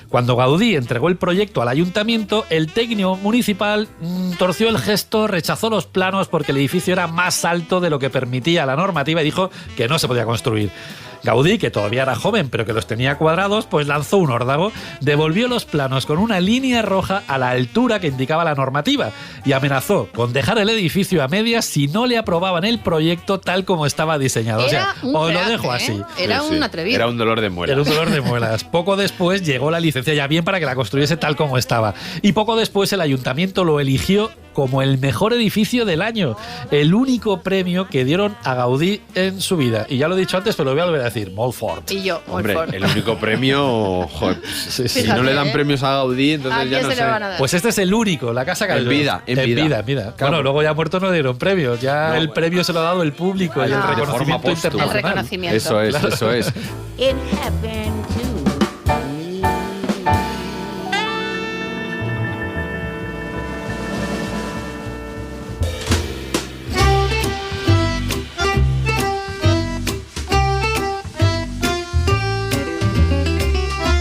Cuando Gaudí entregó el proyecto al ayuntamiento, el técnico municipal torció el gesto, rechazó los planos porque el edificio era más alto de lo que permitía la normativa y dijo que no se podía construir. Gaudí, que todavía era joven pero que los tenía cuadrados, pues lanzó un órdago, devolvió los planos con una línea roja a la altura que indicaba la normativa y amenazó con dejar el edificio a medias si no le aprobaban el proyecto tal como estaba diseñado. O sea, un os lo crack, dejo ¿eh? así. Era Sí, un sí. atrevido. Era un dolor de muela. Era un dolor de muelas. Poco después llegó la licencia ya bien para que la construyese tal como estaba. Y poco después el ayuntamiento lo eligió como el mejor edificio del año, el único premio que dieron a Gaudí en su vida. Y ya lo he dicho antes, pero lo voy a volver a decir, molt fort. Y yo, Hombre, Molfort. el único premio... Joder, Sí, sí. si no le dan Fíjate, premios a Gaudí, entonces ¿A ya quién no se sé. le van a dar? Pues este es el único, la casa cayó. En vida. Claro. Claro. Bueno, luego ya muerto no dieron premios, ya No, el bueno. premio se lo ha dado el público y el Ah. De reconocimiento forma póstuma. el internacional. reconocimiento. Eso es, eso es. It happened to me.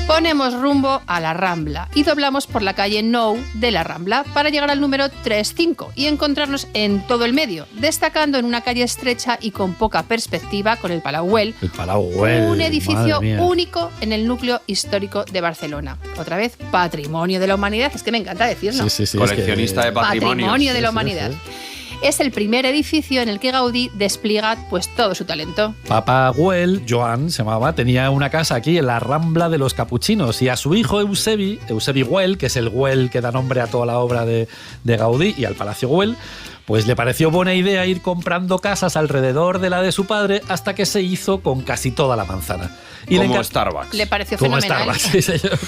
Ponemos rumbo a la Rambla y doblamos por la calle Nou de la Rambla para llegar al número 35 y encontrarnos en todo el medio, destacando en una calle estrecha y con poca perspectiva con el Palau Güell, El Palau Güell, un edificio madre mía. único en el núcleo histórico de Barcelona. Otra vez, patrimonio de la humanidad. Es que me encanta decirlo. Sí, es Coleccionista que- de patrimonio. Patrimonio de la Sí, sí, humanidad. sí. Es el primer edificio en el que Gaudí despliega pues todo su talento. Papá Güell, Joan se llamaba, tenía una casa aquí en la Rambla de los Capuchinos y a su hijo Eusebi Güell, que es el Güell que da nombre a toda la obra de Gaudí y al Palacio Güell, pues le pareció buena idea ir comprando casas alrededor de la de su padre hasta que se hizo con casi toda la manzana. Y Como Starbucks. Le pareció como fenomenal. Starbucks, sí, señor.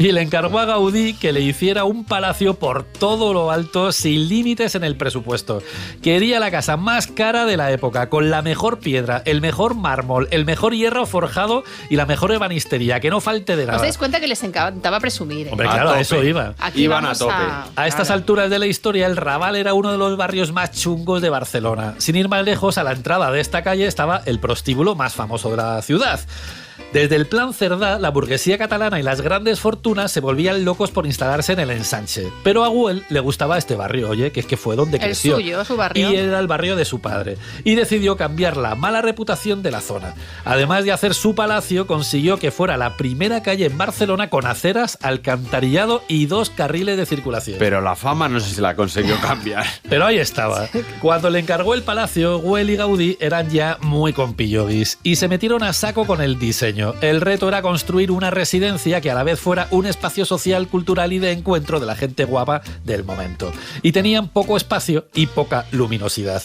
Y le encargó a Gaudí que le hiciera un palacio por todo lo alto, sin límites en el presupuesto. Quería la casa más cara de la época, con la mejor piedra, el mejor mármol, el mejor hierro forjado y la mejor ebanistería, que no falte de ¿Os nada. dais cuenta que les encantaba presumir? Hombre, A claro, a tope. eso iba. Aquí Iban vamos a tope. A estas claro. alturas de la historia, el Raval era uno de los barrios más chungos de Barcelona. Sin ir más lejos, a la entrada de esta calle estaba el prostíbulo más famoso de la ciudad. Desde el plan Cerdá, la burguesía catalana y las grandes fortunas se volvían locos por instalarse en el ensanche. Pero a Güell le gustaba este barrio, oye, que es que fue donde El creció. suyo, su barrio. Y era el barrio de su padre. Y decidió cambiar la mala reputación de la zona. Además de hacer su palacio, consiguió que fuera la primera calle en Barcelona con aceras, alcantarillado y 2 carriles de circulación. Pero la fama no sé si la consiguió cambiar. Pero ahí estaba. Cuando le encargó el palacio, Güell y Gaudí eran ya muy compilloguis y se metieron a saco con el diseño. El reto era construir una residencia que a la vez fuera un espacio social, cultural y de encuentro de la gente guapa del momento. Y tenían poco espacio y poca luminosidad.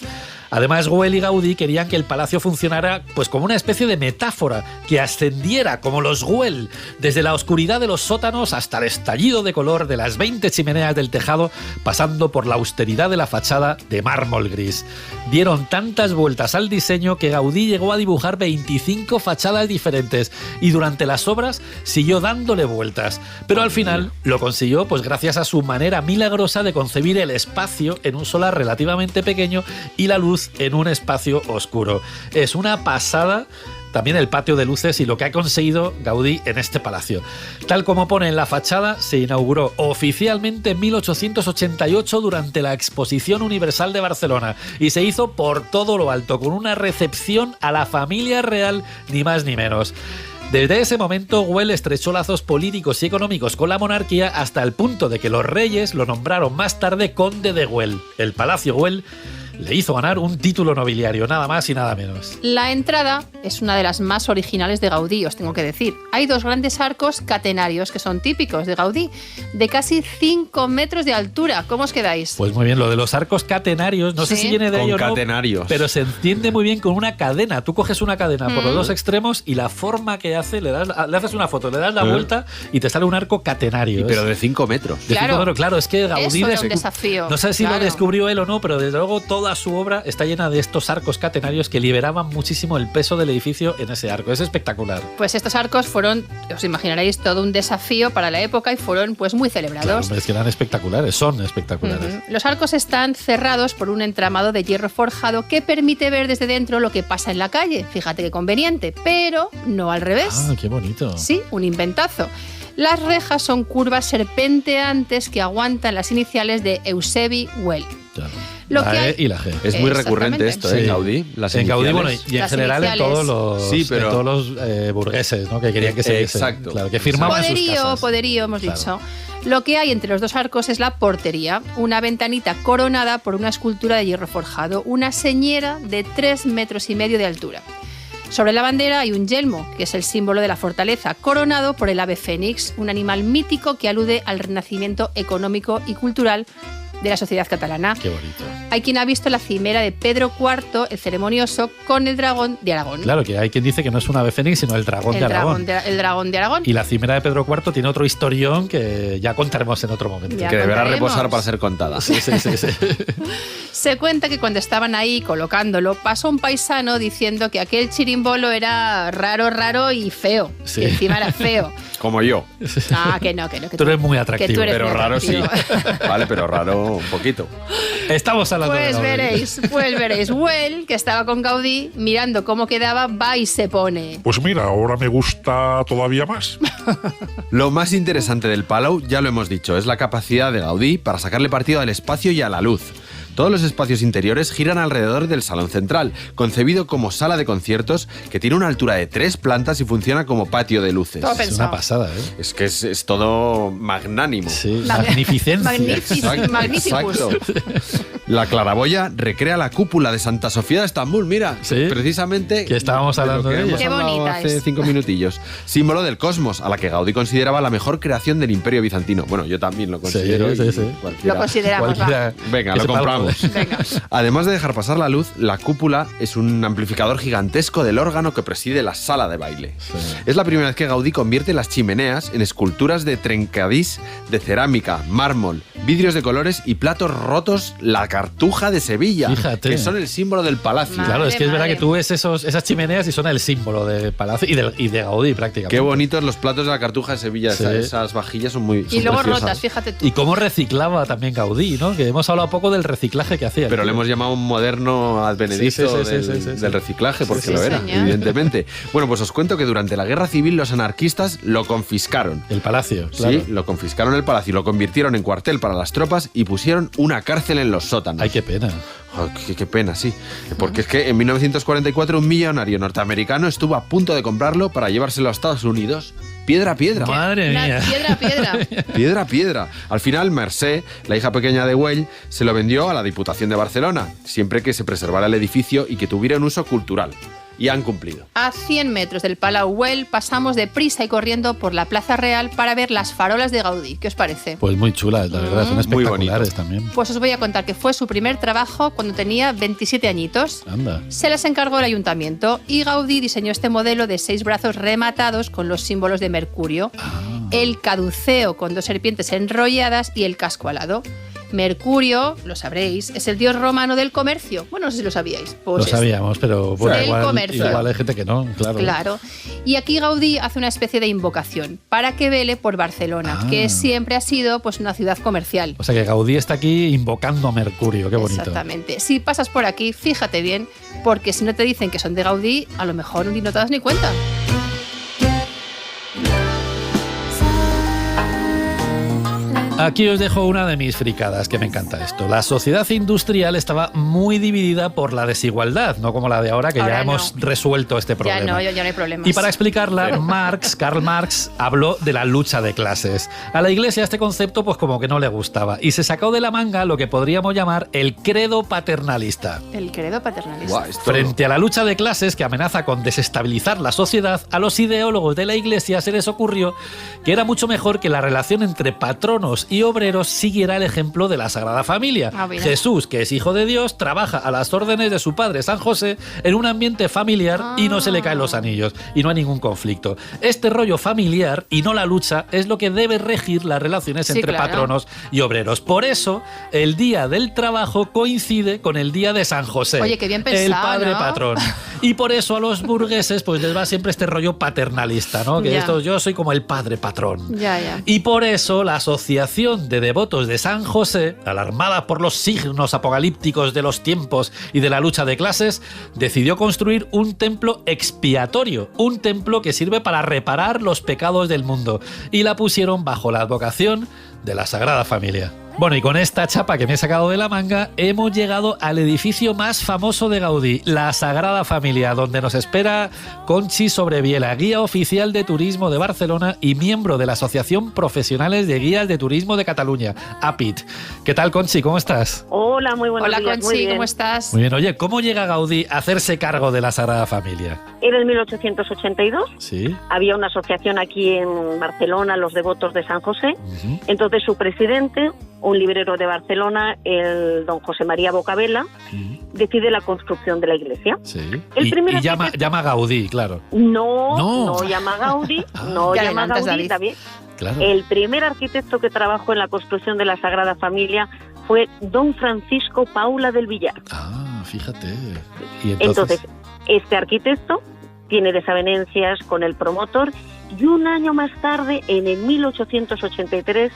Además, Güell y Gaudí querían que el palacio funcionara pues como una especie de metáfora, que ascendiera como los Güell, desde la oscuridad de los sótanos hasta el estallido de color de las 20 chimeneas del tejado, pasando por la austeridad de la fachada de mármol gris. Dieron tantas vueltas al diseño que Gaudí llegó a dibujar 25 fachadas diferentes y durante las obras siguió dándole vueltas. Pero al final lo consiguió pues gracias a su manera milagrosa de concebir el espacio en un solar relativamente pequeño y la luz en un espacio oscuro. Es una pasada también el patio de luces y lo que ha conseguido Gaudí en este palacio. Tal como pone en la fachada, se inauguró oficialmente en 1888 durante la Exposición Universal de Barcelona y se hizo por todo lo alto, con una recepción a la familia real, ni más ni menos. Desde ese momento, Güell estrechó lazos políticos y económicos con la monarquía hasta el punto de que los reyes lo nombraron más tarde conde de Güell. El Palacio Güell le hizo ganar un título nobiliario, nada más y nada menos. La entrada es una de las más originales de Gaudí, os tengo que decir. Hay 2 grandes arcos catenarios que son típicos de Gaudí, de casi 5 metros de altura. ¿Cómo os quedáis? Pues muy bien, lo de los arcos catenarios, no sé Sí. si viene de ahí o no, Concatenarios. pero se entiende muy bien con una cadena. Tú coges una cadena por los Mm. 2 extremos y la forma que hace, le haces una foto, le das la vuelta y te sale un arco catenario. Pero de 5 metros. De Claro. 5 metros, claro, es que Gaudí Eso era un desafío. no sé si claro. lo descubrió él o no, pero desde luego toda su obra está llena de estos arcos catenarios que liberaban muchísimo el peso del edificio en ese arco. Es espectacular. Pues estos arcos fueron, os imaginaréis, todo un desafío para la época y fueron pues muy Claro, celebrados. hombre, es que eran espectaculares, son espectaculares. Ujú. Los arcos están cerrados por un entramado de hierro forjado que permite ver desde dentro lo que pasa en la calle. Fíjate qué conveniente, pero no al revés. Ah, qué bonito. Sí, un inventazo. Las rejas son curvas serpenteantes que aguantan las iniciales de Eusebi Güell. Claro. Lo la que E hay- y la G. Es muy Exactamente. recurrente esto, ¿eh? Sí. Gaudí. Las En Gaudí, bueno, iniciales. y en Las general en iniciales. todos los, Sí, pero- en todos los burgueses, ¿no? Que querían que se viese. Exacto. Claro, que firmaban sus Poderío, casas. poderío, hemos Claro. dicho. Lo que hay entre los 2 arcos es la portería, una ventanita coronada por una escultura de hierro forjado, una señera de 3,5 metros de altura. Sobre la bandera hay un yelmo, que es el símbolo de la fortaleza, coronado por el ave fénix, un animal mítico que alude al renacimiento económico y cultural de la sociedad catalana. Qué bonito. Hay quien ha visto la cimera de Pedro IV, el ceremonioso, con el dragón de Aragón. Claro, que hay quien dice que no es un ave fénix, sino el dragón de Aragón. El dragón de Aragón. Y la cimera de Pedro IV tiene otro historión que ya contaremos en otro momento. Ya que deberá contaremos. reposar para ser contada. Sí. Se cuenta que cuando estaban ahí colocándolo, pasó un paisano diciendo que aquel chirimbolo era raro y feo. Sí. Que encima era feo. Como yo. Ah, que no. Que Tú eres muy que atractivo. tú eres Pero muy raro sí. atractivo. Vale, pero raro un poquito. Estamos hablando de Pues Gaudí. veréis. Well, que estaba con Gaudí, mirando cómo quedaba, va y se pone. Pues mira, ahora me gusta todavía más. Lo más interesante del Palau, ya lo hemos dicho, es la capacidad de Gaudí para sacarle partido al espacio y a la luz. Todos los espacios interiores giran alrededor del salón central, concebido como sala de conciertos que tiene una altura de 3 plantas y funciona como patio de luces. Todo Es una pensado. pasada, ¿eh? Es que es todo magnánimo. Sí, Mag- magnificencia. Magnificus. Exacto. La claraboya recrea la cúpula de Santa Sofía de Estambul, mira, Sí. precisamente Que estábamos hablando lo que de ella. hemos Qué hablado bonita hace es. 5 minutillos. Símbolo del cosmos, a la que Gaudí consideraba la mejor creación del Imperio bizantino. Bueno, yo también lo considero. Sí, y sí. cualquiera- Lo consideramos, va. Cualquiera Venga, que lo sepa algo. compramos. Venga. Además de dejar pasar la luz, la cúpula es un amplificador gigantesco del órgano que preside la sala de baile. Es la primera vez que Gaudí convierte las chimeneas en esculturas de trencadís, de cerámica, mármol, vidrios de colores y platos rotos, la Cartuja de Sevilla, Fíjate. que son el símbolo del palacio. Madre, Claro, es que es verdad madre. que tú ves esas chimeneas y son el símbolo de Palacio y de Gaudí prácticamente. Qué bonitos los platos de la Cartuja de Sevilla, Sí. esas vajillas son muy Y luego preciosas. rotas, fíjate tú. Y cómo reciclaba también Gaudí, ¿no? Que hemos hablado poco del reciclaje que hacía. Pero le hemos llamado un moderno advenedizo Sí, del, del reciclaje, porque Sí, lo era, señor. evidentemente. Bueno, pues os cuento que durante la Guerra Civil los anarquistas lo confiscaron. El Palacio, claro. Sí, lo confiscaron el palacio, lo convirtieron en cuartel para las tropas y pusieron una cárcel en los sótanos. Ay, qué pena. Oh, qué pena, sí. Porque es que en 1944 un millonario norteamericano estuvo a punto de comprarlo para llevárselo a Estados Unidos. Piedra a piedra. Madre mía. Piedra. Piedra a piedra. Al final, Mercè, la hija pequeña de Güell, se lo vendió a la Diputación de Barcelona, siempre que se preservara el edificio y que tuviera un uso cultural. Y han cumplido. A 100 metros del Palau Güell pasamos deprisa y corriendo por la Plaza Real para ver las farolas de Gaudí. ¿Qué os parece? Pues muy chulas, la verdad. Son Muy espectaculares bonitos. también. Pues os voy a contar que fue su primer trabajo cuando tenía 27 añitos. Anda. Se las encargó el ayuntamiento y Gaudí diseñó este modelo de 6 brazos rematados con los símbolos de Mercurio, el caduceo con 2 serpientes enrolladas y el casco alado. Mercurio, lo sabréis, es el dios romano del comercio. Bueno, no sé si lo sabíais. Pues Lo es- sabíamos, pero bueno, Del comercio. igual hay gente que no, claro. Claro. Y aquí Gaudí hace una especie de invocación para que vele por Barcelona, Ah. que siempre ha sido pues una ciudad comercial. O sea que Gaudí está aquí invocando a Mercurio, qué bonito. Exactamente. Si pasas por aquí, fíjate bien, porque si no te dicen que son de Gaudí, a lo mejor ni no te das ni cuenta. Aquí os dejo una de mis fricadas, que me encanta esto. La sociedad industrial estaba muy dividida por la desigualdad, no como la de ahora, que Ahora ya no. hemos resuelto este problema. Ya no hay problemas. Y para explicarla, Karl Marx habló de la lucha de clases. A la Iglesia este concepto pues como que no le gustaba y se sacó de la manga lo que podríamos llamar el credo paternalista. El credo paternalista. Guau, esto- Frente a la lucha de clases que amenaza con desestabilizar la sociedad, a los ideólogos de la Iglesia se les ocurrió que era mucho mejor que la relación entre patronos y obreros siguiera el ejemplo de la Sagrada Familia. Ah, mira. Jesús, que es hijo de Dios, trabaja a las órdenes de su padre San José en un ambiente familiar y no se le caen los anillos y no hay ningún conflicto. Este rollo familiar y no la lucha es lo que debe regir las relaciones Sí, entre claro. patronos y obreros. Por eso, el Día del Trabajo coincide con el Día de San José. Oye, qué bien El pensado, padre ¿no? patrón. Y por eso a los burgueses pues les va siempre este rollo paternalista, ¿no? Que Ya. esto, yo soy como el padre patrón. Ya. Y por eso la Asociación de Devotos de San José, alarmada por los signos apocalípticos de los tiempos y de la lucha de clases, decidió construir un templo expiatorio, un templo que sirve para reparar los pecados del mundo, y la pusieron bajo la advocación de la Sagrada Familia. Bueno, y con esta chapa que me he sacado de la manga, hemos llegado al edificio más famoso de Gaudí, la Sagrada Familia, donde nos espera Conchi Sobreviela, guía oficial de turismo de Barcelona y miembro de la Asociación Profesionales de Guías de Turismo de Cataluña, APIT. ¿Qué tal, Conchi? ¿Cómo estás? Hola, muy buenos Hola, días. muy Conchi, bien. ¿cómo estás? Muy bien. Oye, ¿cómo llega Gaudí a hacerse cargo de la Sagrada Familia? Era en 1882. Sí. Había una asociación aquí en Barcelona, los devotos de San José. Entonces su presidente, un librero de Barcelona, el don José María Bocabella, decide la construcción de la iglesia. Sí. El Y primero llama a Gaudí, claro. No llama Gaudí, no Ya llama adelantas, Gaudí, David. David. Claro. El primer arquitecto que trabajó en la construcción de la Sagrada Familia fue don Francisco Paula del Villar. Ah, fíjate. Y Entonces, este arquitecto tiene desavenencias con el promotor y un año más tarde, en el 1883,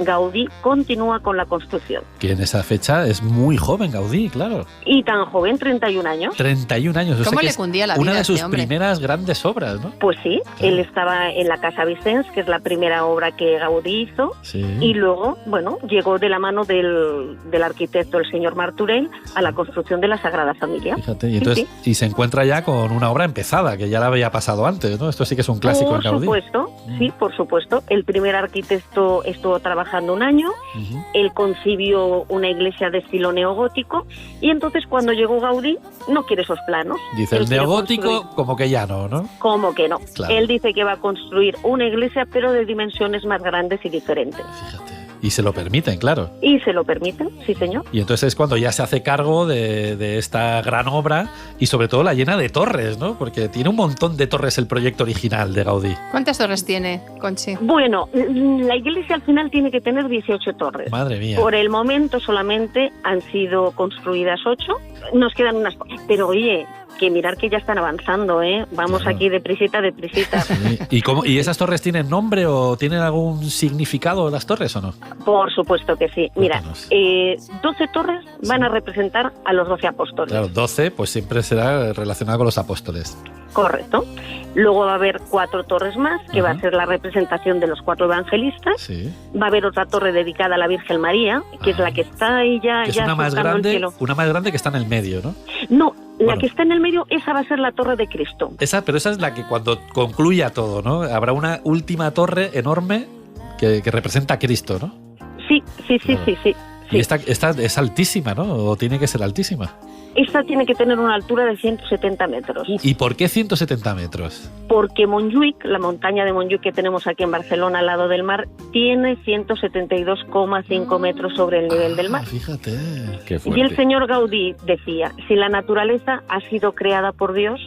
Gaudí continúa con la construcción. que en esa fecha es muy joven Gaudí, claro. Y tan joven, 31 años. 31 años. O sea ¿Cómo que le es cundía la una vida a de este sus hombre? primeras grandes obras, ¿no? Pues sí, él estaba en la Casa Vicens, que es la primera obra que Gaudí hizo, Sí. y luego, bueno, llegó de la mano del arquitecto, el señor Martorell, a la construcción de la Sagrada Familia. Fíjate, y entonces Sí, y se encuentra ya con una obra empezada, que ya la había pasado antes, ¿no? Esto sí que es un clásico Por en Gaudí. supuesto, sí, por supuesto. El primer arquitecto estuvo trabajando un año, Ujú. él concibió una iglesia de estilo neogótico, y entonces cuando llegó Gaudí, no quiere esos planos. Dice, Él el quiere neogótico construir- como que ya no, ¿no? ¿Cómo que no? Claro. Él dice que va a construir una iglesia, pero de dimensiones más grandes y diferentes. Fíjate. Y se lo permiten, claro. Y se lo permiten, sí señor. Y entonces es cuando ya se hace cargo de esta gran obra y sobre todo la llena de torres, ¿no? Porque tiene un montón de torres el proyecto original de Gaudí. ¿Cuántas torres tiene, Conchi? Bueno, la iglesia al final tiene que tener 18 torres. Madre mía. Por el momento solamente han sido construidas 8. Nos quedan unas... Pero oye, que mirar que ya están avanzando, ¿eh? Vamos Claro. aquí deprisita. Sí. ¿Y esas torres tienen nombre o tienen algún significado las torres o no? Por supuesto que sí. Mira, Cuéntanos. 12 torres van a representar a los 12 apóstoles. Claro, 12 pues siempre será relacionado con los apóstoles. Correcto. Luego va a haber 4 torres más, que va a Ajá. ser la representación de los 4 evangelistas. Sí. Va a haber otra torre dedicada a la Virgen María, que es la que está ahí ya, Que es ya una más surcando el grande, cielo. una más grande que está en el medio, ¿no? No, la Bueno. que está en el medio, esa va a ser la torre de Cristo. Pero esa es la que cuando concluya todo, ¿no? Habrá una última torre enorme que representa a Cristo, ¿no? Sí. Y esta es altísima, ¿no? O tiene que ser altísima. Esta tiene que tener una altura de 170 metros. ¿Y por qué 170 metros? Porque Montjuïc, la montaña de Montjuïc que tenemos aquí en Barcelona al lado del mar, tiene 172,5 metros sobre el nivel del mar. Fíjate. Qué Y el fuerte. señor Gaudí decía, si la naturaleza ha sido creada por Dios,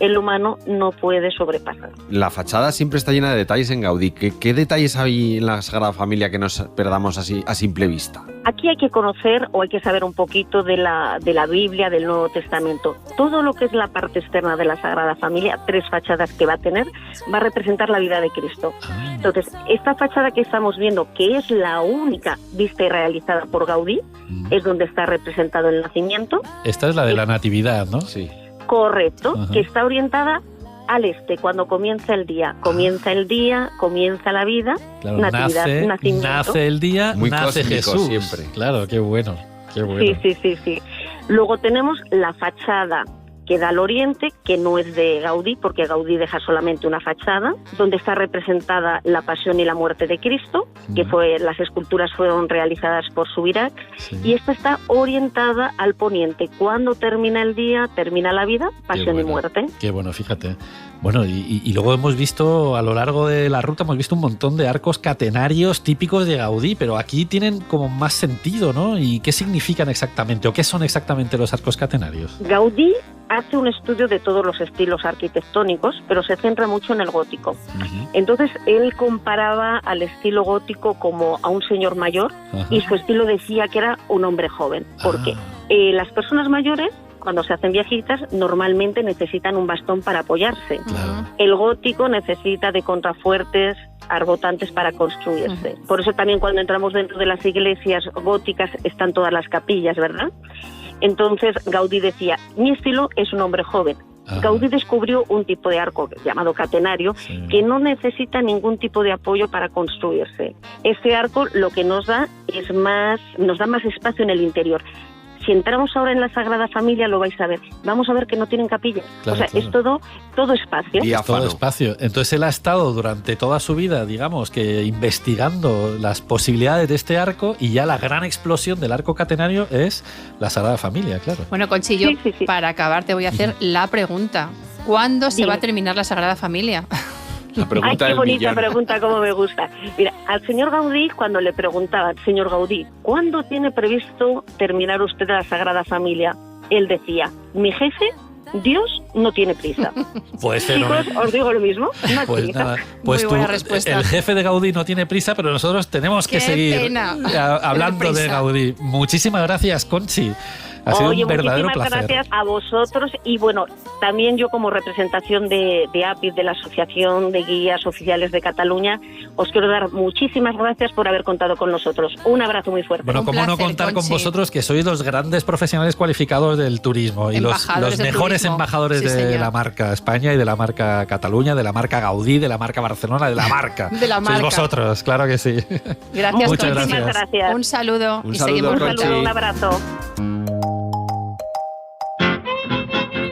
el humano no puede sobrepasar. La fachada siempre está llena de detalles en Gaudí. ¿Qué detalles hay en la Sagrada Familia que nos perdamos así a simple vista? Aquí hay que conocer o hay que saber un poquito de la Biblia, del Nuevo Testamento. Todo lo que es la parte externa de la Sagrada Familia, 3 fachadas que va a tener, va a representar la vida de Cristo. Ah, Entonces, esta fachada que estamos viendo, que es la única vista y realizada por Gaudí, es donde está representado el nacimiento. esta es la de la Natividad, ¿no? Sí. Correcto, Ajá. que está orientada al este, cuando comienza el día. Comienza el día, comienza la vida, Claro, natividad, nacimiento. nace el día, Muy nace cósmico Jesús. siempre. Claro, qué bueno, qué bueno. Sí. Luego tenemos la fachada que da al oriente, que no es de Gaudí, porque Gaudí deja solamente una fachada, donde está representada la pasión y la muerte de Cristo, que las esculturas fueron realizadas por Subirac, Sí. y esta está orientada al poniente. Cuando termina el día, termina la vida, pasión bueno. y muerte. Qué bueno, fíjate. Bueno, y luego hemos visto, a lo largo de la ruta, hemos visto un montón de arcos catenarios típicos de Gaudí, pero aquí tienen como más sentido, ¿no? ¿Y qué significan exactamente, o qué son exactamente los arcos catenarios? Gaudí hace un estudio de todos los estilos arquitectónicos, pero se centra mucho en el gótico. Ujú. Entonces, él comparaba al estilo gótico como a un señor mayor, Ajá. y su estilo decía que era un hombre joven. ¿Por qué? Las personas mayores, cuando se hacen viejitas, normalmente necesitan un bastón para apoyarse. Claro. El gótico necesita de contrafuertes arbotantes para construirse. Por eso también cuando entramos dentro de las iglesias góticas están todas las capillas, ¿verdad? Entonces Gaudí decía, mi estilo es un hombre joven. Ajá. Gaudí descubrió un tipo de arco llamado catenario, Sí. que no necesita ningún tipo de apoyo para construirse. Este arco lo que nos da nos da más espacio en el interior. Si entramos ahora en la Sagrada Familia lo vais a ver. Vamos a ver que no tienen capillas. Claro, o sea, claro. es todo espacio. Y Todo Diáfano. espacio. Entonces él ha estado durante toda su vida, digamos, que investigando las posibilidades de este arco, y ya la gran explosión del arco catenario es la Sagrada Familia, claro. Bueno, Conchi, yo Sí. para acabar te voy a hacer la pregunta. ¿Cuándo se va a terminar la Sagrada Familia? La pregunta Ay, qué bonita millón. pregunta, cómo me gusta. Mira, al señor Gaudí, cuando le preguntaban, señor Gaudí, ¿cuándo tiene previsto terminar usted la Sagrada Familia? Él decía, mi jefe, Dios, no tiene prisa. Pues Chicos, os digo lo mismo. No hay Pues prisa. nada, pues Muy buena respuesta. el jefe de Gaudí no tiene prisa, pero nosotros tenemos que Qué seguir pena. hablando Tener de prisa. Gaudí. Muchísimas gracias, Conchi. Ha sido Oye, un verdadero muchísimas placer. gracias a vosotros y bueno, también yo como representación de APID, de la Asociación de Guías Oficiales de Cataluña, os quiero dar muchísimas gracias por haber contado con nosotros. Un abrazo muy fuerte. Bueno, Un cómo no placer, contar con Conchi. vosotros, que sois los grandes profesionales cualificados del turismo y los Embajadores del mejores turismo. embajadores Sí, de señor. la marca España y de la marca Cataluña, de la marca Gaudí, de la marca Barcelona, de la marca. De la Sois marca. vosotros, claro que sí. Gracias, Muchas Conchi. gracias. Gracias. Un saludo. Un y saludo, seguimos Un Conchi. saludo, un abrazo.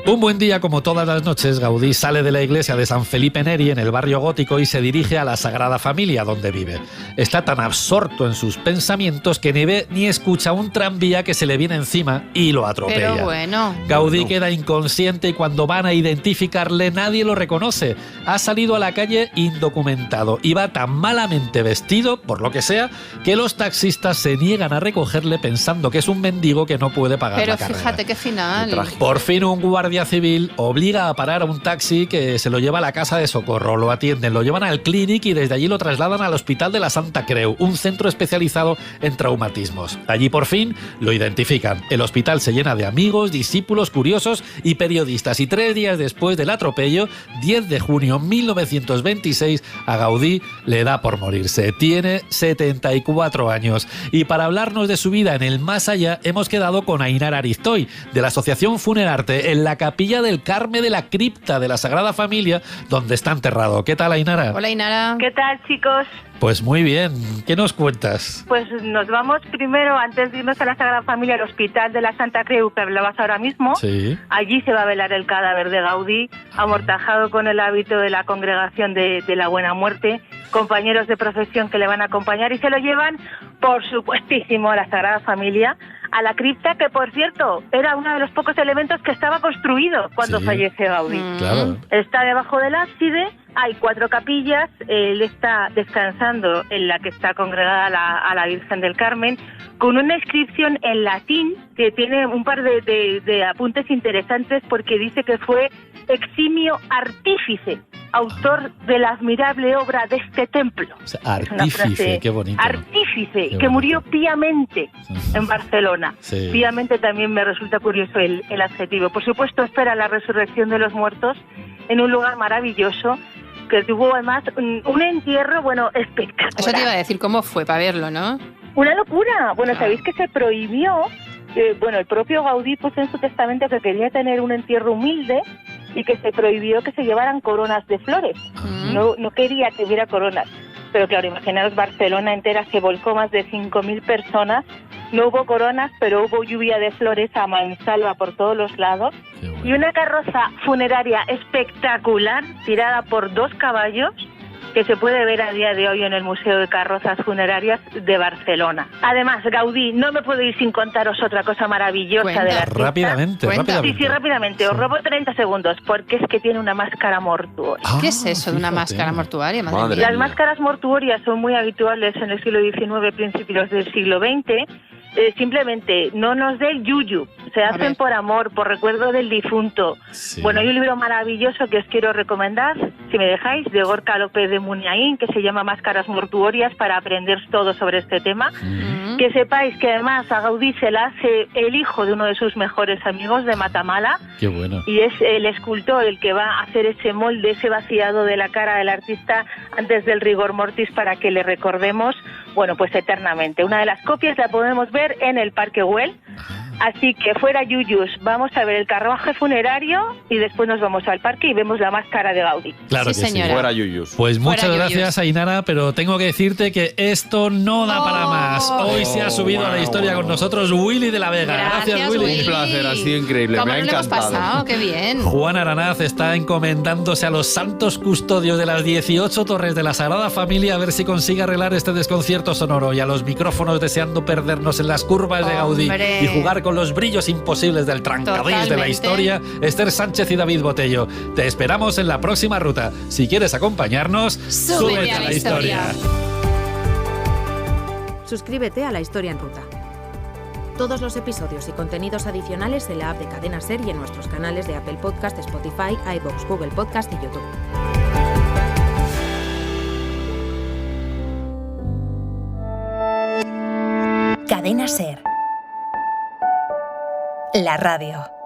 Un buen día, como todas las noches, Gaudí sale de la iglesia de San Felipe Neri en el barrio gótico y se dirige a la Sagrada Familia, donde vive. Está tan absorto en sus pensamientos que ni ve ni escucha un tranvía que se le viene encima y lo atropella. Pero bueno. Gaudí queda inconsciente y cuando van a identificarle nadie lo reconoce. Ha salido a la calle indocumentado y va tan malamente vestido, por lo que sea, que los taxistas se niegan a recogerle pensando que es un mendigo que no puede pagar Pero la carrera. fíjate qué final. Por fin un guardia civil obliga a parar a un taxi que se lo lleva a la casa de socorro, lo atienden, lo llevan al Clínic y desde allí lo trasladan al Hospital de la Santa Creu, un centro especializado en traumatismos. Allí por fin lo identifican. El hospital se llena de amigos, discípulos, curiosos y periodistas y 3 días después del atropello, 10 de junio de 1926, a Gaudí le da por morirse. Tiene 74 años y para hablarnos de su vida en el más allá hemos quedado con Ainara Ariztoy, de la Asociación Funerarte, en la capilla del Carme de la cripta de la Sagrada Familia, donde está enterrado. ¿Qué tal, Ainara? Hola, Inara. ¿Qué tal, chicos? Pues muy bien. ¿Qué nos cuentas? Pues nos vamos primero, antes de irnos a la Sagrada Familia, al Hospital de la Santa Creu, que hablabas ahora mismo. Sí. Allí se va a velar el cadáver de Gaudí, amortajado con el hábito de la Congregación de la Buena Muerte, compañeros de profesión que le van a acompañar y se lo llevan, por supuestísimo, a la Sagrada Familia, a la cripta, que por cierto era uno de los pocos elementos que estaba construido cuando Sí. fallece Gaudí. Claro. Está debajo del ábside, hay 4 capillas, él está descansando en la que está congregada a la Virgen del Carmen, con una inscripción en latín que tiene un par de apuntes interesantes porque dice que fue eximio artífice, autor de la admirable obra de este templo. O sea, Es una artífice, frase, qué bonito. ¿no? Artífice, Qué que bonito. murió piamente en Barcelona. Sí. Piamente también me resulta curioso el adjetivo. Por supuesto, espera la resurrección de los muertos en un lugar maravilloso, que tuvo además un entierro, bueno, espectacular. Eso te iba a decir, ¿cómo fue para verlo, no? Una locura. Bueno, sabéis que se prohibió, bueno, el propio Gaudí puso en su testamento que quería tener un entierro humilde y que se prohibió que se llevaran coronas de flores. No quería que hubiera coronas. Pero claro, imaginaros, Barcelona entera se volcó, más de 5.000 personas. No hubo coronas, pero hubo lluvia de flores a mansalva por todos los lados. Qué bueno. Y una carroza funeraria espectacular, tirada por 2 caballos, que se puede ver a día de hoy en el Museo de Carrozas Funerarias de Barcelona. Además, Gaudí, no me puedo ir sin contaros otra cosa maravillosa Cuenta. del artista. Rápidamente, Cuenta. rápidamente. Sí, rápidamente, os robo 30 segundos, porque es que tiene una máscara mortuoria. Ah, ¿Qué es eso de una fíjate. máscara mortuaria? Madre Madre mía. Las máscaras mortuorias son muy habituales en el siglo XIX, principios del siglo XX. Simplemente no nos dé el yuyu, se hacen ver. por amor, por recuerdo del difunto. Sí. Bueno, hay un libro maravilloso que os quiero recomendar, si me dejáis, de Gorka López de Muniain, que se llama Máscaras mortuorias, para aprender todo sobre este tema. Mm. Que sepáis que además a Gaudí se la hace el hijo de uno de sus mejores amigos de Matamala, Qué bueno. y es el escultor el que va a hacer ese molde, ese vaciado de la cara del artista antes del rigor mortis para que le recordemos, bueno, pues eternamente. Una de las copias la podemos ver en el Parque Güell, así que fuera yuyus, vamos a ver el carruaje funerario y después nos vamos al parque y vemos la máscara de Gaudí. Claro Sí, que señora. sí. Fuera Yuyus. Pues Fuera muchas yuyos. gracias, Ainara, pero tengo que decirte que esto no da para más. Hoy se ha subido a la historia con nosotros Willy de la Vega. Gracias, Willy. Un placer, ha sido increíble, ¿Cómo me ha no lo hemos encantado. pasado? ¡Qué bien! Juan Aranaz está encomendándose a los santos custodios de las 18 torres de la Sagrada Familia a ver si consigue arreglar este desconcierto sonoro, y a los micrófonos deseando perdernos en las curvas de Gaudí Hombre. y jugar con con los brillos imposibles del trancadís de la historia, Esther Sánchez y David Botello. Te esperamos en la próxima ruta. Si quieres acompañarnos, súbete a la historia. Suscríbete a La Historia en Ruta. Todos los episodios y contenidos adicionales en la app de Cadena SER y en nuestros canales de Apple Podcast, Spotify, iVoox, Google Podcast y YouTube. Cadena SER. La radio.